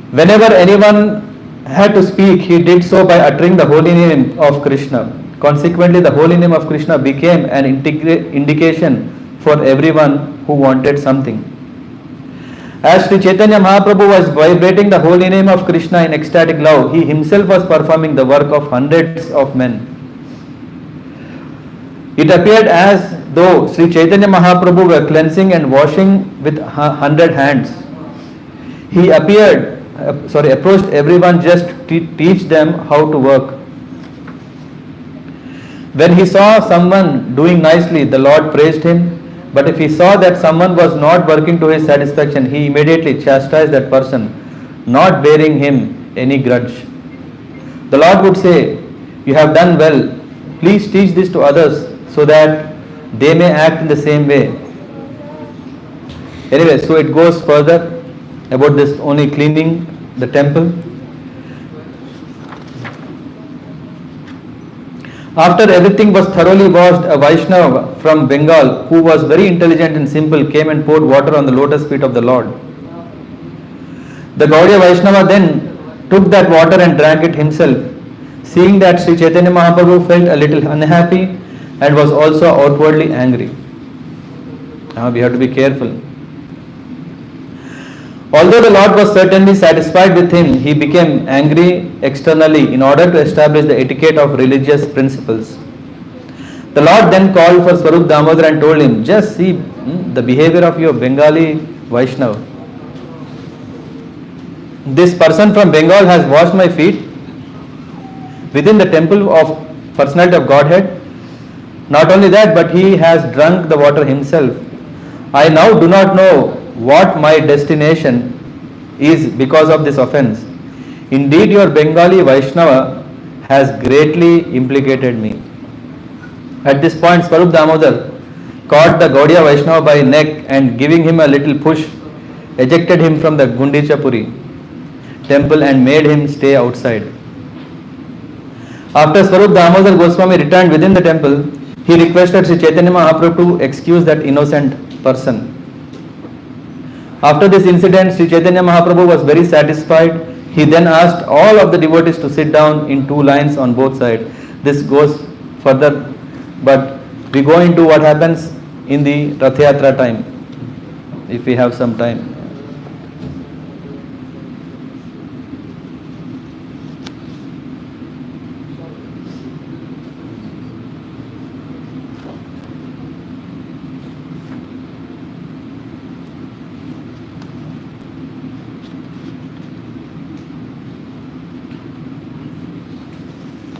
Whenever anyone had to speak, he did so by uttering the holy name of Krishna. Consequently, the holy name of Krishna became an indication for everyone who wanted something. As Sri Chaitanya Mahaprabhu was vibrating the holy name of Krishna in ecstatic love, he himself was performing the work of hundreds of men. It appeared as though Sri Chaitanya Mahaprabhu were cleansing and washing with 100 hands. He approached everyone just to teach them how to work. When he saw someone doing nicely, the Lord praised him. But if he saw that someone was not working to his satisfaction, he immediately chastised that person, not bearing him any grudge. The Lord would say, "You have done well. Please teach this to others so that they may act in the same way." Anyway, so it goes further about this only cleaning the temple. After everything was thoroughly washed, a Vaishnava from Bengal, who was very intelligent and simple, came and poured water on the lotus feet of the Lord. The Gaudiya Vaishnava then took that water and drank it himself. Seeing that, Sri Chaitanya Mahaprabhu felt a little unhappy and was also outwardly angry. Now we have to be careful. Although the Lord was certainly satisfied with him, he became angry externally in order to establish the etiquette of religious principles. The Lord then called for Swarup Damodar and told him, "Just see the behavior of your Bengali Vaishnava. This person from Bengal has washed my feet within the temple of personality of Godhead. Not only that, but he has drunk the water himself. I now do not know what my destination is because of this offense. Indeed, your Bengali Vaishnava has greatly implicated me." At this point, Swarup Damodar caught the Gaudiya Vaishnava by neck and giving him a little push, ejected him from the Gundichapuri temple and made him stay outside. After Swarup Damodar Goswami returned within the temple, he requested Sri Chaitanya Mahaprabhu to excuse that innocent person. After this incident, Sri Chaitanya Mahaprabhu was very satisfied. He then asked all of the devotees to sit down in two lines on both sides. This goes further, but we go into what happens in the Rath Yatra time, if we have some time.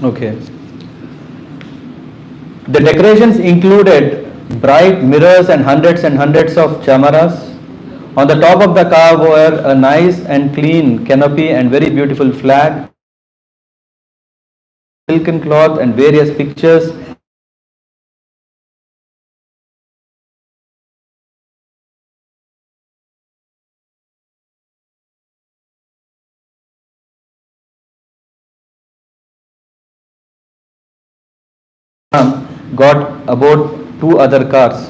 Okay. The decorations included bright mirrors and hundreds of chamaras. On the top of the car were a nice and clean canopy and very beautiful flag silken cloth and various pictures. Got about 2 other cars.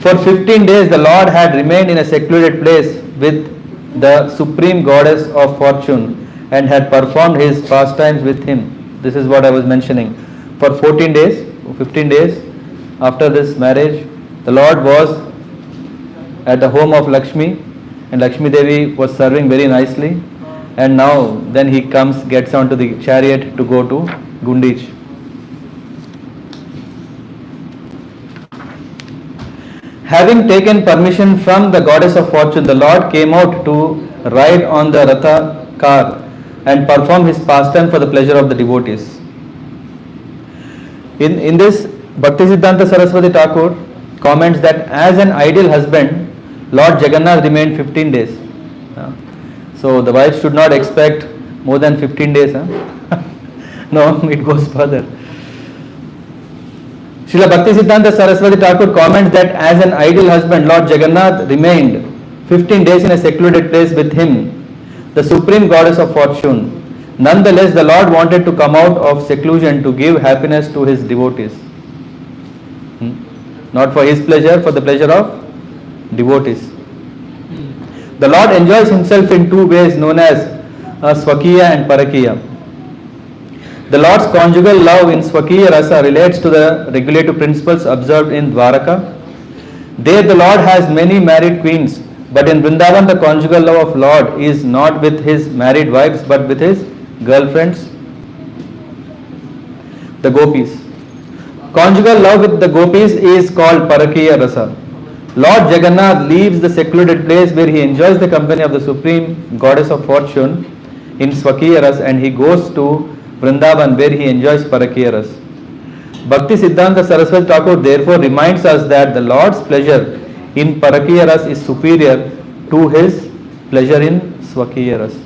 For 15 days the Lord had remained in a secluded place with the supreme goddess of fortune and had performed his pastimes with him. This is what I was mentioning. For 14 days, 15 days after this marriage, the Lord was at the home of Lakshmi, and Lakshmi Devi was serving very nicely, and now then he gets onto the chariot to go to Gundich. Having taken permission from the goddess of fortune, the Lord came out to ride on the Ratha car and perform his pastime for the pleasure of the devotees. In this, Bhaktisiddhanta Saraswati Thakur comments that as an ideal husband, Lord Jagannath remained 15 days. So the wife should not expect more than 15 days. No, it goes further. Srila Bhaktisiddhanta Saraswati Thakur comments that as an ideal husband, Lord Jagannath remained 15 days in a secluded place with him, the supreme goddess of fortune. Nonetheless, the Lord wanted to come out of seclusion to give happiness to his devotees. Not for his pleasure, for the pleasure of devotees. The Lord enjoys himself in two ways known as Swakiya and Parakiya. The Lord's conjugal love in Swakiya Rasa relates to the regulative principles observed in Dwaraka. There the Lord has many married queens, but in Vrindavan the conjugal love of Lord is not with his married wives but with his girlfriends, the gopis. Conjugal love with the gopis is called Parakiya Rasa. Lord Jagannath leaves the secluded place where he enjoys the company of the supreme goddess of fortune in Swakiya Rasa, and he goes to Vrindavan where he enjoys Parakiya Rasa. Bhakti Siddhanta Saraswati Thakur therefore reminds us that the Lord's pleasure in Parakiya Rasa is superior to his pleasure in Swakiya Rasa.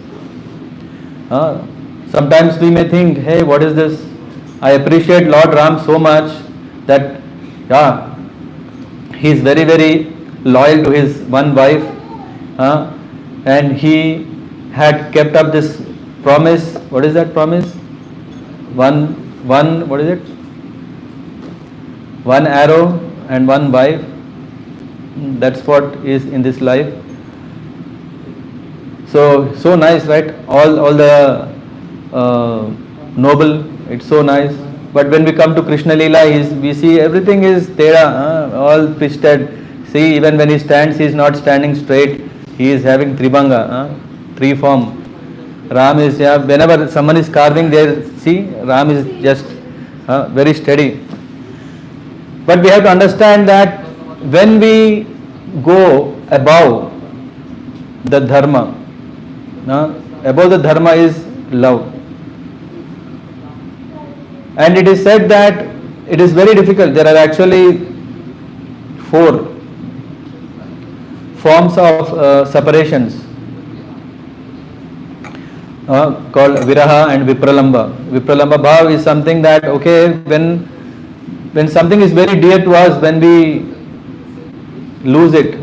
Sometimes we may think, hey, what is this? I appreciate Lord Ram so much that he is very, very loyal to his one wife, and he had kept up this promise. What is that promise? What is it? One arrow and one wife. That's what is in this life. So nice, right? All the noble. It's so nice. But when we come to Krishna Leela, we see everything is teda, all twisted. See, even when he stands, he is not standing straight. He is having tribhanga, three form. Ram is, whenever someone is carving there, see, Ram is just very steady. But we have to understand that when we go above the dharma, above the dharma is love. And it is said that it is very difficult. There are actually 4 forms of separations called Viraha and Vipralamba. Vipralamba Bhav is something that, okay, when something is very dear to us, when we lose it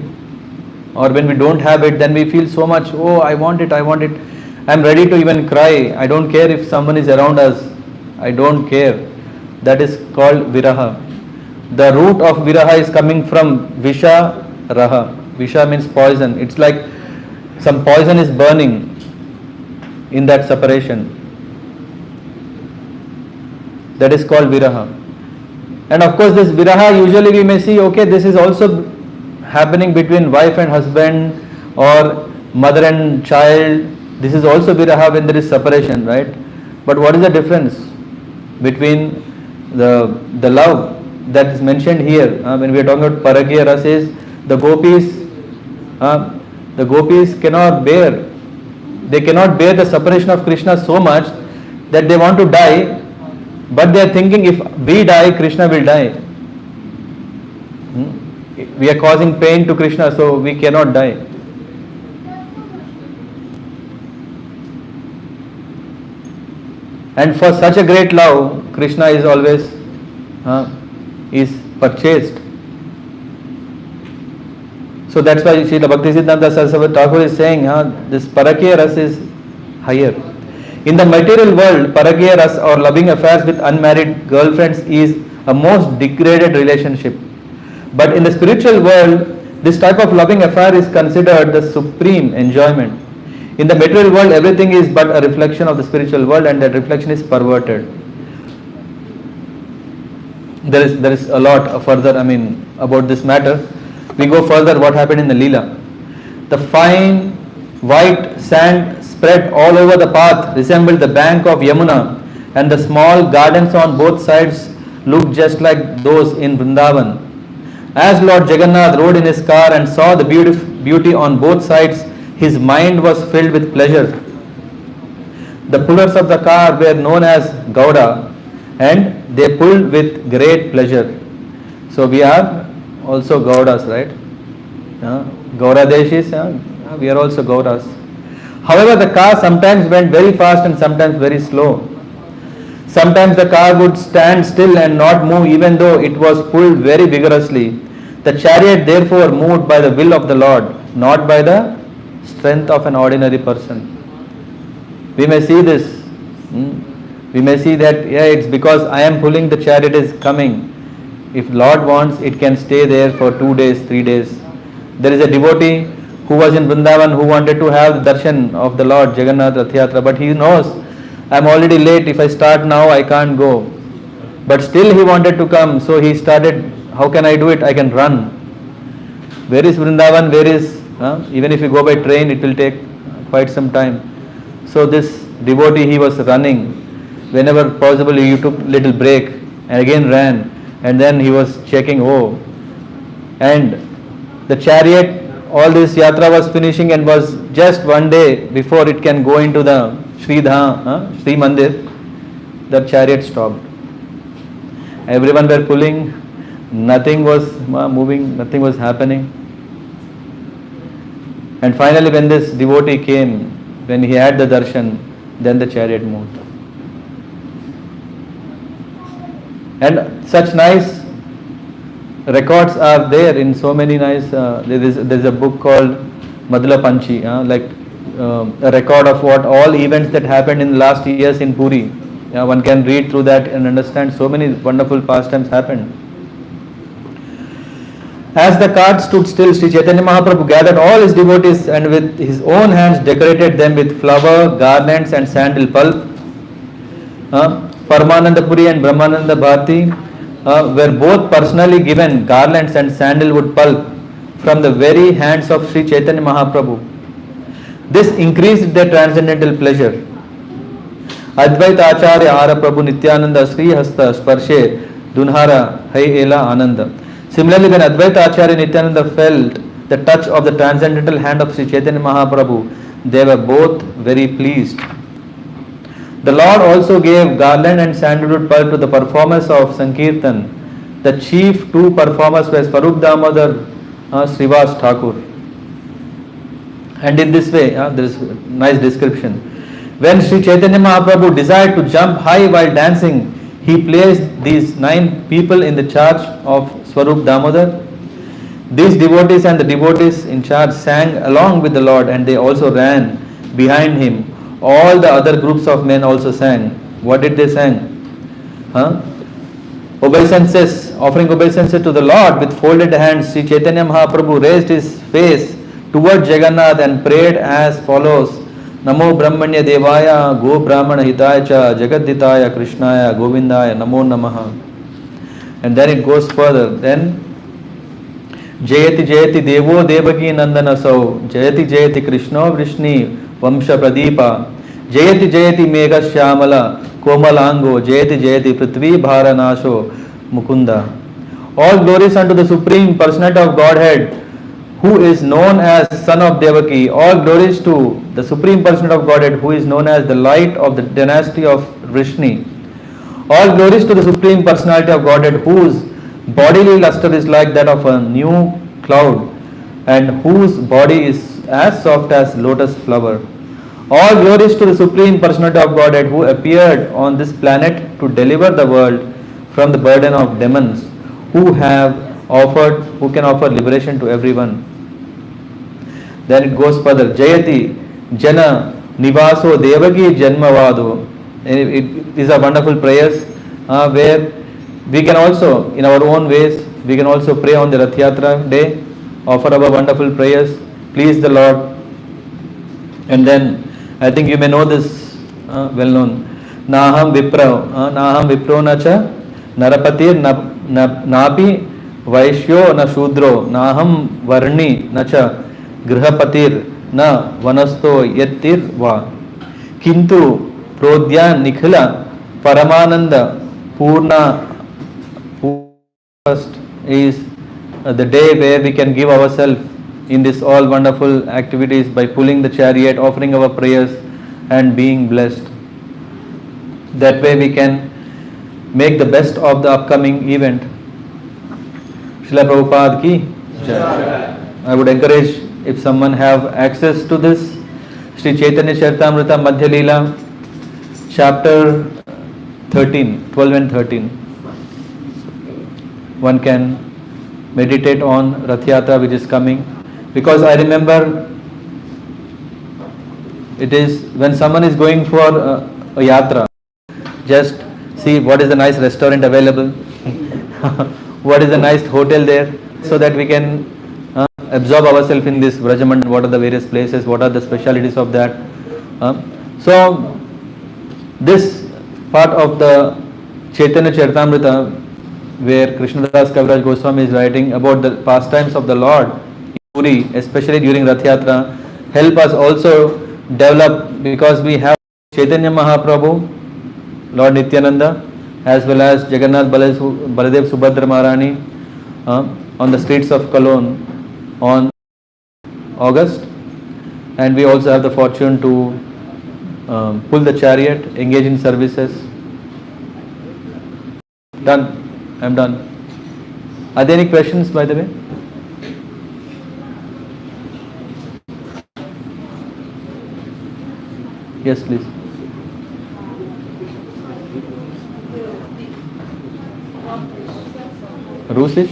or when we don't have it, then we feel so much, oh, I want it, I'm ready to even cry. I don't care if someone is around us. I don't care. That is called Viraha. The root of Viraha is coming from Visha Raha. Visha means poison. It's like some poison is burning in that separation. That is called Viraha. And of course this Viraha, usually we may see, okay, this is also happening between wife and husband or mother and child. This is also Viraha when there is separation, right? But what is the difference between the love that is mentioned here when we are talking about Parakiya Rasa is the gopis cannot bear the separation of Krishna so much that they want to die, but they are thinking if we die, Krishna will die. We are causing pain to Krishna, so we cannot die. And for such a great love, Krishna is always is purchased. So that's why Srila Bhaktisiddhanta Saraswati Thakur is saying, this Parakya Ras is higher. In the material world, Parakya Ras or loving affairs with unmarried girlfriends is a most degraded relationship. But in the spiritual world, this type of loving affair is considered the supreme enjoyment. In the material world, everything is but a reflection of the spiritual world, and that reflection is perverted. There is a lot further, about this matter. We go further, what happened in the Leela. The fine white sand spread all over the path resembled the bank of Yamuna, and the small gardens on both sides looked just like those in Vrindavan. As Lord Jagannath rode in his car and saw the beauty on both sides, his mind was filled with pleasure. The pullers of the car were known as Gauda, and they pulled with great pleasure. So we are also Gaudas, right? Gauradesh is, we are also Gaudas. However, the car sometimes went very fast and sometimes very slow. Sometimes the car would stand still and not move even though it was pulled very vigorously. The chariot therefore moved by the will of the Lord, not by the strength of an ordinary person. We may see this. We may see that, it's because I am pulling, the chariot is coming. If Lord wants, it can stay there for 2 days, 3 days. There is a devotee who was in Vrindavan who wanted to have the darshan of the Lord Jagannath Rath Yatra, but he knows, I am already late, if I start now I can't go. But still he wanted to come, so he started, how can I do it? I can run. Where is Vrindavan? Where is, even if you go by train, it will take quite some time. So this devotee, he was running. Whenever possible, he took little break and again ran. And then he was checking, and the chariot, all this yatra was finishing and was just 1 day before it can go into the Sri Mandir, the chariot stopped. Everyone were pulling, nothing was moving, nothing was happening. And finally when this devotee came, when he had the darshan, then the chariot moved. And such nice records are there in so many nice, there is a book called Madhula Panchi, a record of what all events that happened in the last years in Puri. One can read through that and understand so many wonderful pastimes happened. As the cart stood still, Sri Chaitanya Mahaprabhu gathered all his devotees and with his own hands decorated them with flower, garlands and sandal pulp. Paramananda Puri and Brahmananda Bharati were both personally given garlands and sandalwood pulp from the very hands of Sri Chaitanya Mahaprabhu. This increased their transcendental pleasure. Advaita Acharya Ara Prabhu Nityananda Sri Hasta Sparshe Dunhara Hai Ela Ananda. Similarly, when Advaita Acharya Nityananda felt the touch of the transcendental hand of Sri Chaitanya Mahaprabhu, they were both very pleased. The Lord also gave garland and sandalwood pulp to the performers of Sankirtan. The chief two performers were Swarup Damodar Srivas Thakur. And in this way, there is a nice description. When Sri Chaitanya Mahaprabhu desired to jump high while dancing, he placed these 9 people in the charge of Swarup Damodar. These devotees and the devotees in charge sang along with the Lord, and they also ran behind him. All the other groups of men also sang. What did they sing? Obeisances, offering obeisances to the Lord with folded hands. Sri Chaitanya Mahaprabhu raised his face towards Jagannath and prayed as follows: Namo Brahmanya Devaya, Go Brahmana Hitaya Cha, Jagadhitaya Krishnaya, Govindaya, Namo Namaha. And then it goes further. Then Jayati Jayati Devo Devaki Nandana Sau, Jayati Jayati Krishna Vrishni Vamsha Pradeepa, Jayati Jayati Megha Shyamala, Komalango, Jayati Jayati Prithvi Bharanasho Mukunda. All glories unto the Supreme Personality of Godhead, who is known as Son of Devaki. All glories to the Supreme Personality of Godhead, who is known as the light of the dynasty of Vrishni. All glories to the Supreme Personality of Godhead, whose bodily luster is like that of a new cloud, and whose body is as soft as lotus flower. All glories to the Supreme Personality of Godhead who appeared on this planet to deliver the world from the burden of demons, who can offer liberation to everyone. Then it goes further. Jayati Jana Nivaso Devagi Janmavado. These are wonderful prayers where we can also, in our own ways, we can also pray on the Rath Yatra day, offer our wonderful prayers, please the Lord. And then I think you may know this well known. Naham Vipro Nacha Narapatir Napi Vaishyo Na Shudro Naham Varni Nacha Grihapatir Na Vanasto Yettir Va Kintu Prodya Nikhila Paramananda Purna. First is the day where we can give ourselves in this all wonderful activities by pulling the chariot, offering our prayers and being blessed. That way we can make the best of the upcoming event. Srila Prabhupada ki Jai. I would encourage, if someone have access to this, Sri Chaitanya Charitamrita Madhya Leela, chapter 13, 12 and 13. One can meditate on Rath Yatra which is coming. Because I remember it is when someone is going for a yatra, just see what is the nice restaurant available, what is the nice hotel there, so that we can absorb ourselves in this Vrajamand, what are the various places, what are the specialities of that. So this part of the Chaitanya Charitamrita, where Krishnadas Kaviraj Goswami is writing about the pastimes of the Lord in Puri, especially during Rath Yatra, help us also develop, because we have Chaitanya Mahaprabhu, Lord Nityananda, as well as Jagannath Baladev Subhadra Maharani on the streets of Köln on August, and we also have the fortune to pull the chariot, engage in services. Done. I'm done. Are there any questions, by the way? Yes, please. Russisch?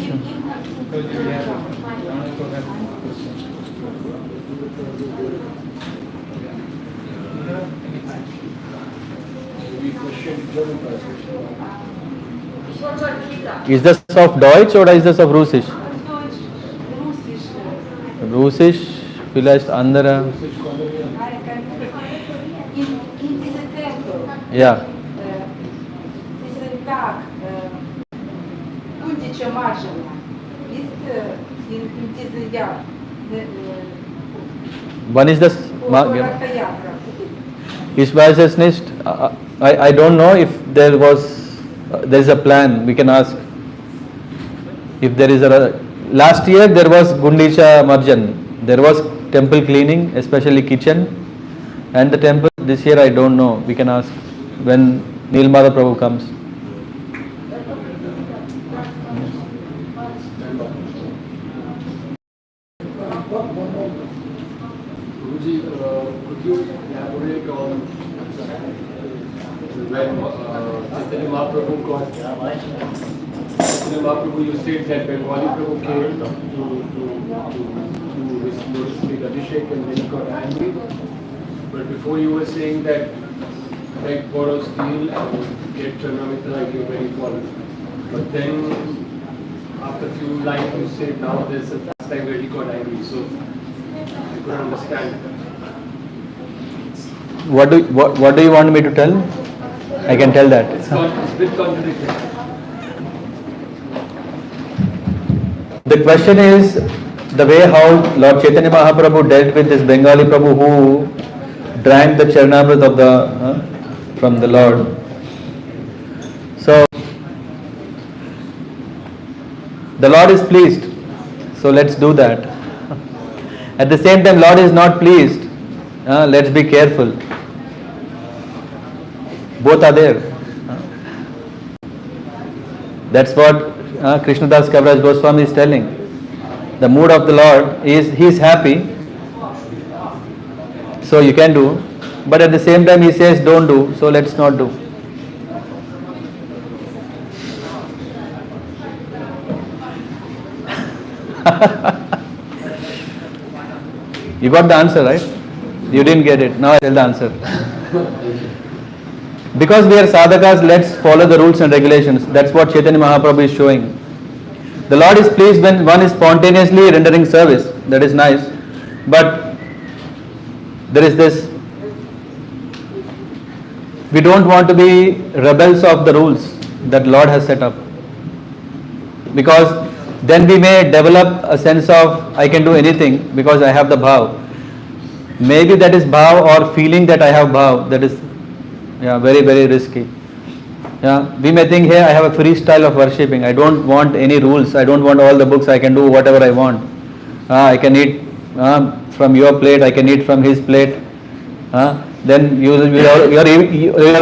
Ist das auf Deutsch oder ist das auf Russisch? Russisch, vielleicht andere. In diesem Tempel. Ja. Diesen Tag, Kundische Marschala, ist in diesem Jahr. Wann ist das? Ich weiß es nicht. I don't know if there is a plan. We can ask if there is a. Last year there was Gundicha Marjan. There was temple cleaning, especially kitchen, and the temple. This year I don't know. We can ask when Nilmada Prabhu comes. Prabhuji, could you elaborate on when Chaitanya Mahaprabhu got Chaitanya Mahaprabhu, you said that Bengali Prabhu came to his lotus feet Abhishek and then he got angry. But before you were saying that like borrow steel and get Charnamitra like you're very fallen. But then after a few lines you said now there's a time where he got angry. So I couldn't understand. What do you want me to tell? I can tell that. It's a bit contradictory. The question is the way how Lord Chaitanya Mahaprabhu dealt with this Bengali Prabhu who drank the Charnamrit of the from the Lord. So the Lord is pleased. So let's do that. At the same time, Lord is not pleased. Let's be careful. Both are there. That's what Krishnadas Kaviraj Goswami is telling. The mood of the Lord is He is happy. So you can do. but at the same time he says don't do, so let's not do. You got the answer, right? You didn't get it. Now I tell the answer. Because we are sadhakas, let's follow the rules and regulations. That's what Chaitanya Mahaprabhu is showing. The Lord is pleased when one is spontaneously rendering service. That is nice. But there is this. We don't want to be rebels of the rules that Lord has set up. Because then we may develop a sense of I can do anything because I have the bhav. Maybe that is bhav or feeling that I have bhav. That is very, very risky. We may think, hey, I have a free style of worshipping. I don't want any rules. I don't want all the books. I can do whatever I want. I can eat from your plate. I can eat from his plate. Then you are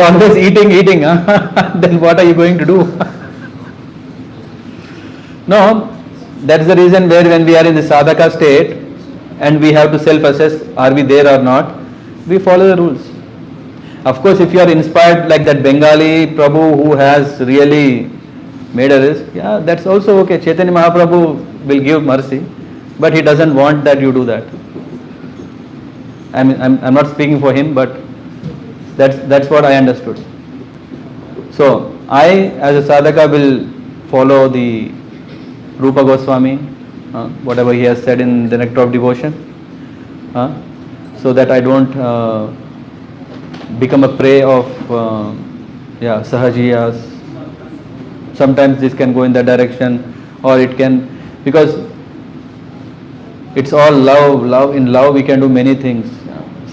always eating. Then what are you going to do? No, that's the reason where when we are in the sadhaka state and we have to self-assess, are we there or not, we follow the rules. Of course, if you are inspired like that Bengali Prabhu who has really made a risk, that's also okay. Chaitanya Mahaprabhu will give mercy, but he doesn't want that you do that. I'm not speaking for him, but that's what I understood. So, I as a sadhaka will follow the Rupa Goswami, whatever he has said in the Nectar of Devotion, so that I don't become a prey of sahajiyas. Sometimes this can go in that direction, or it can, because it's all love. In love we can do many things.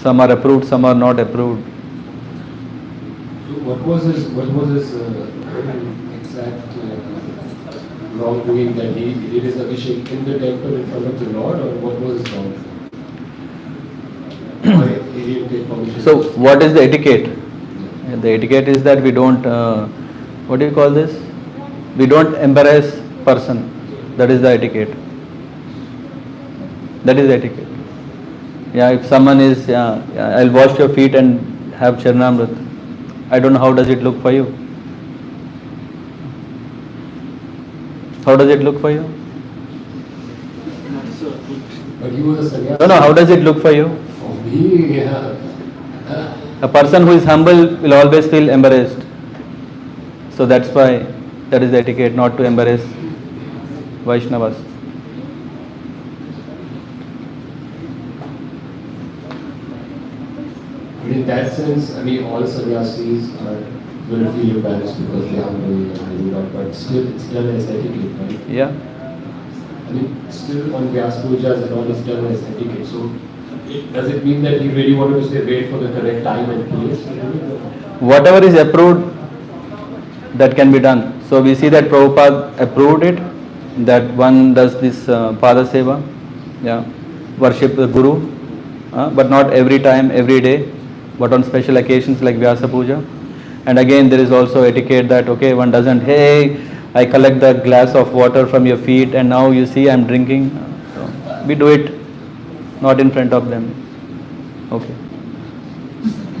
Some are approved, some are not approved. So what was his exact wrongdoing that he did his abhishek in the temple in front of the Lord, or what was his wrong? He didn't take permission. So what is the etiquette? The etiquette is that we don't, what do you call this? We don't embarrass person. That is the etiquette. That is the etiquette. If someone is, I'll wash your feet and have Charnamrit. I don't know how does it look for you. How does it look for you? But he was a sannyasi. No, how does it look for you? For me, A person who is humble will always feel embarrassed. So that's why that is the etiquette, not to embarrass Vaishnavas. In that sense, all sannyasis will feel embarrassed because they are humble and do that, but still it's done as etiquette, right? Yeah. Still on Vyas Pujas and all is done as etiquette. So, does it mean that he really wanted to say wait for the correct time and place? Whatever is approved, that can be done. So we see that Prabhupada approved it, that one does this Pada Seva, worship the Guru, but not every time, every day, but on special occasions like Vyasa Puja. And again there is also etiquette that one doesn't, hey, I collect the glass of water from your feet and now you see I'm drinking. So we do it not in front of them. Okay.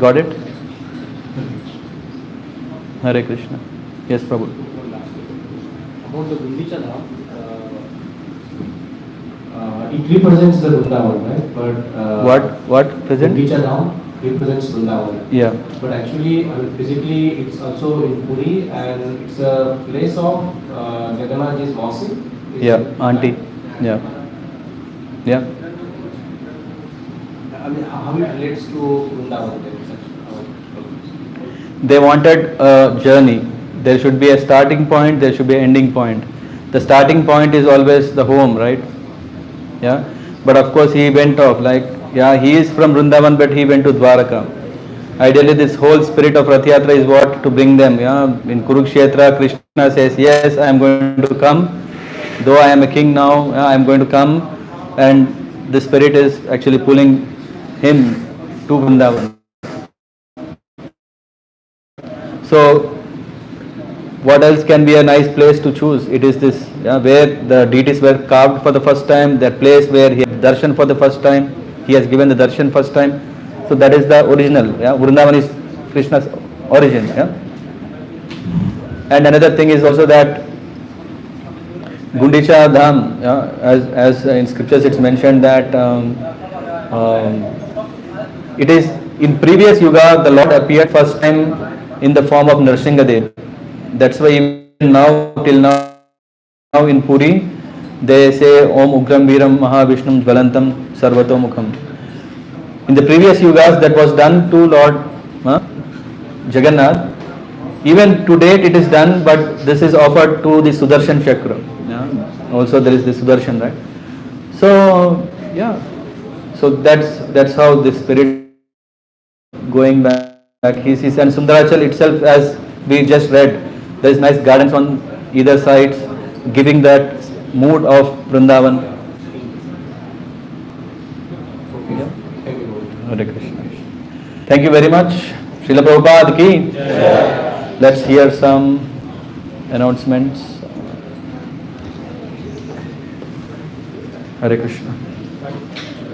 Got it? Hare Krishna. Yes, Prabhu. About the Gundicha Dham, it represents the Vrindavan, right? But What present? Gundicha Dham represents Vrindavan. Yeah. But actually, physically, it's also in Puri, and it's a place of Jagannath's Mausi. Auntie. Yeah. How it relates to Vrindavan? They wanted a journey. There should be a starting point, there should be an ending point. The starting point is always the home, right? But of course he went off, he is from Vrindavan but he went to Dwaraka. Ideally this whole spirit of Rath Yatra is what? To bring them. In Kurukshetra, Krishna says, yes, I am going to come. Though I am a king now, I am going to come. And the spirit is actually pulling him to Vrindavan. So, what else can be a nice place to choose? It is this, where the deities were carved for the first time, that place where he had darshan for the first time, he has given the darshan first time. So that is the original. Yeah, Vrindavan is Krishna's origin. Yeah. And another thing is also that Gundicha Dham, yeah, as in scriptures it's mentioned that it is in previous yuga the Lord appeared first time in the form of Nrsingadev. That's why even now till now in Puri they say Om Ugram Viram Mahavishnum Jvalantam Sarvatomukham. In the previous yugas that was done to Lord Jagannath. Even to date it is done, but this is offered to the Sudarshan Chakra. Yeah. Also there is the Sudarshan, right? So yeah, so that's how the spirit going back. He sees, and Sundarachal itself, as we just read, there is nice gardens on either sides, giving that mood of Vrindavan. Yeah. Thank you. Hare Krishna. Thank you very much. Srila Prabhupada ki. Let's hear some announcements. Hare Krishna.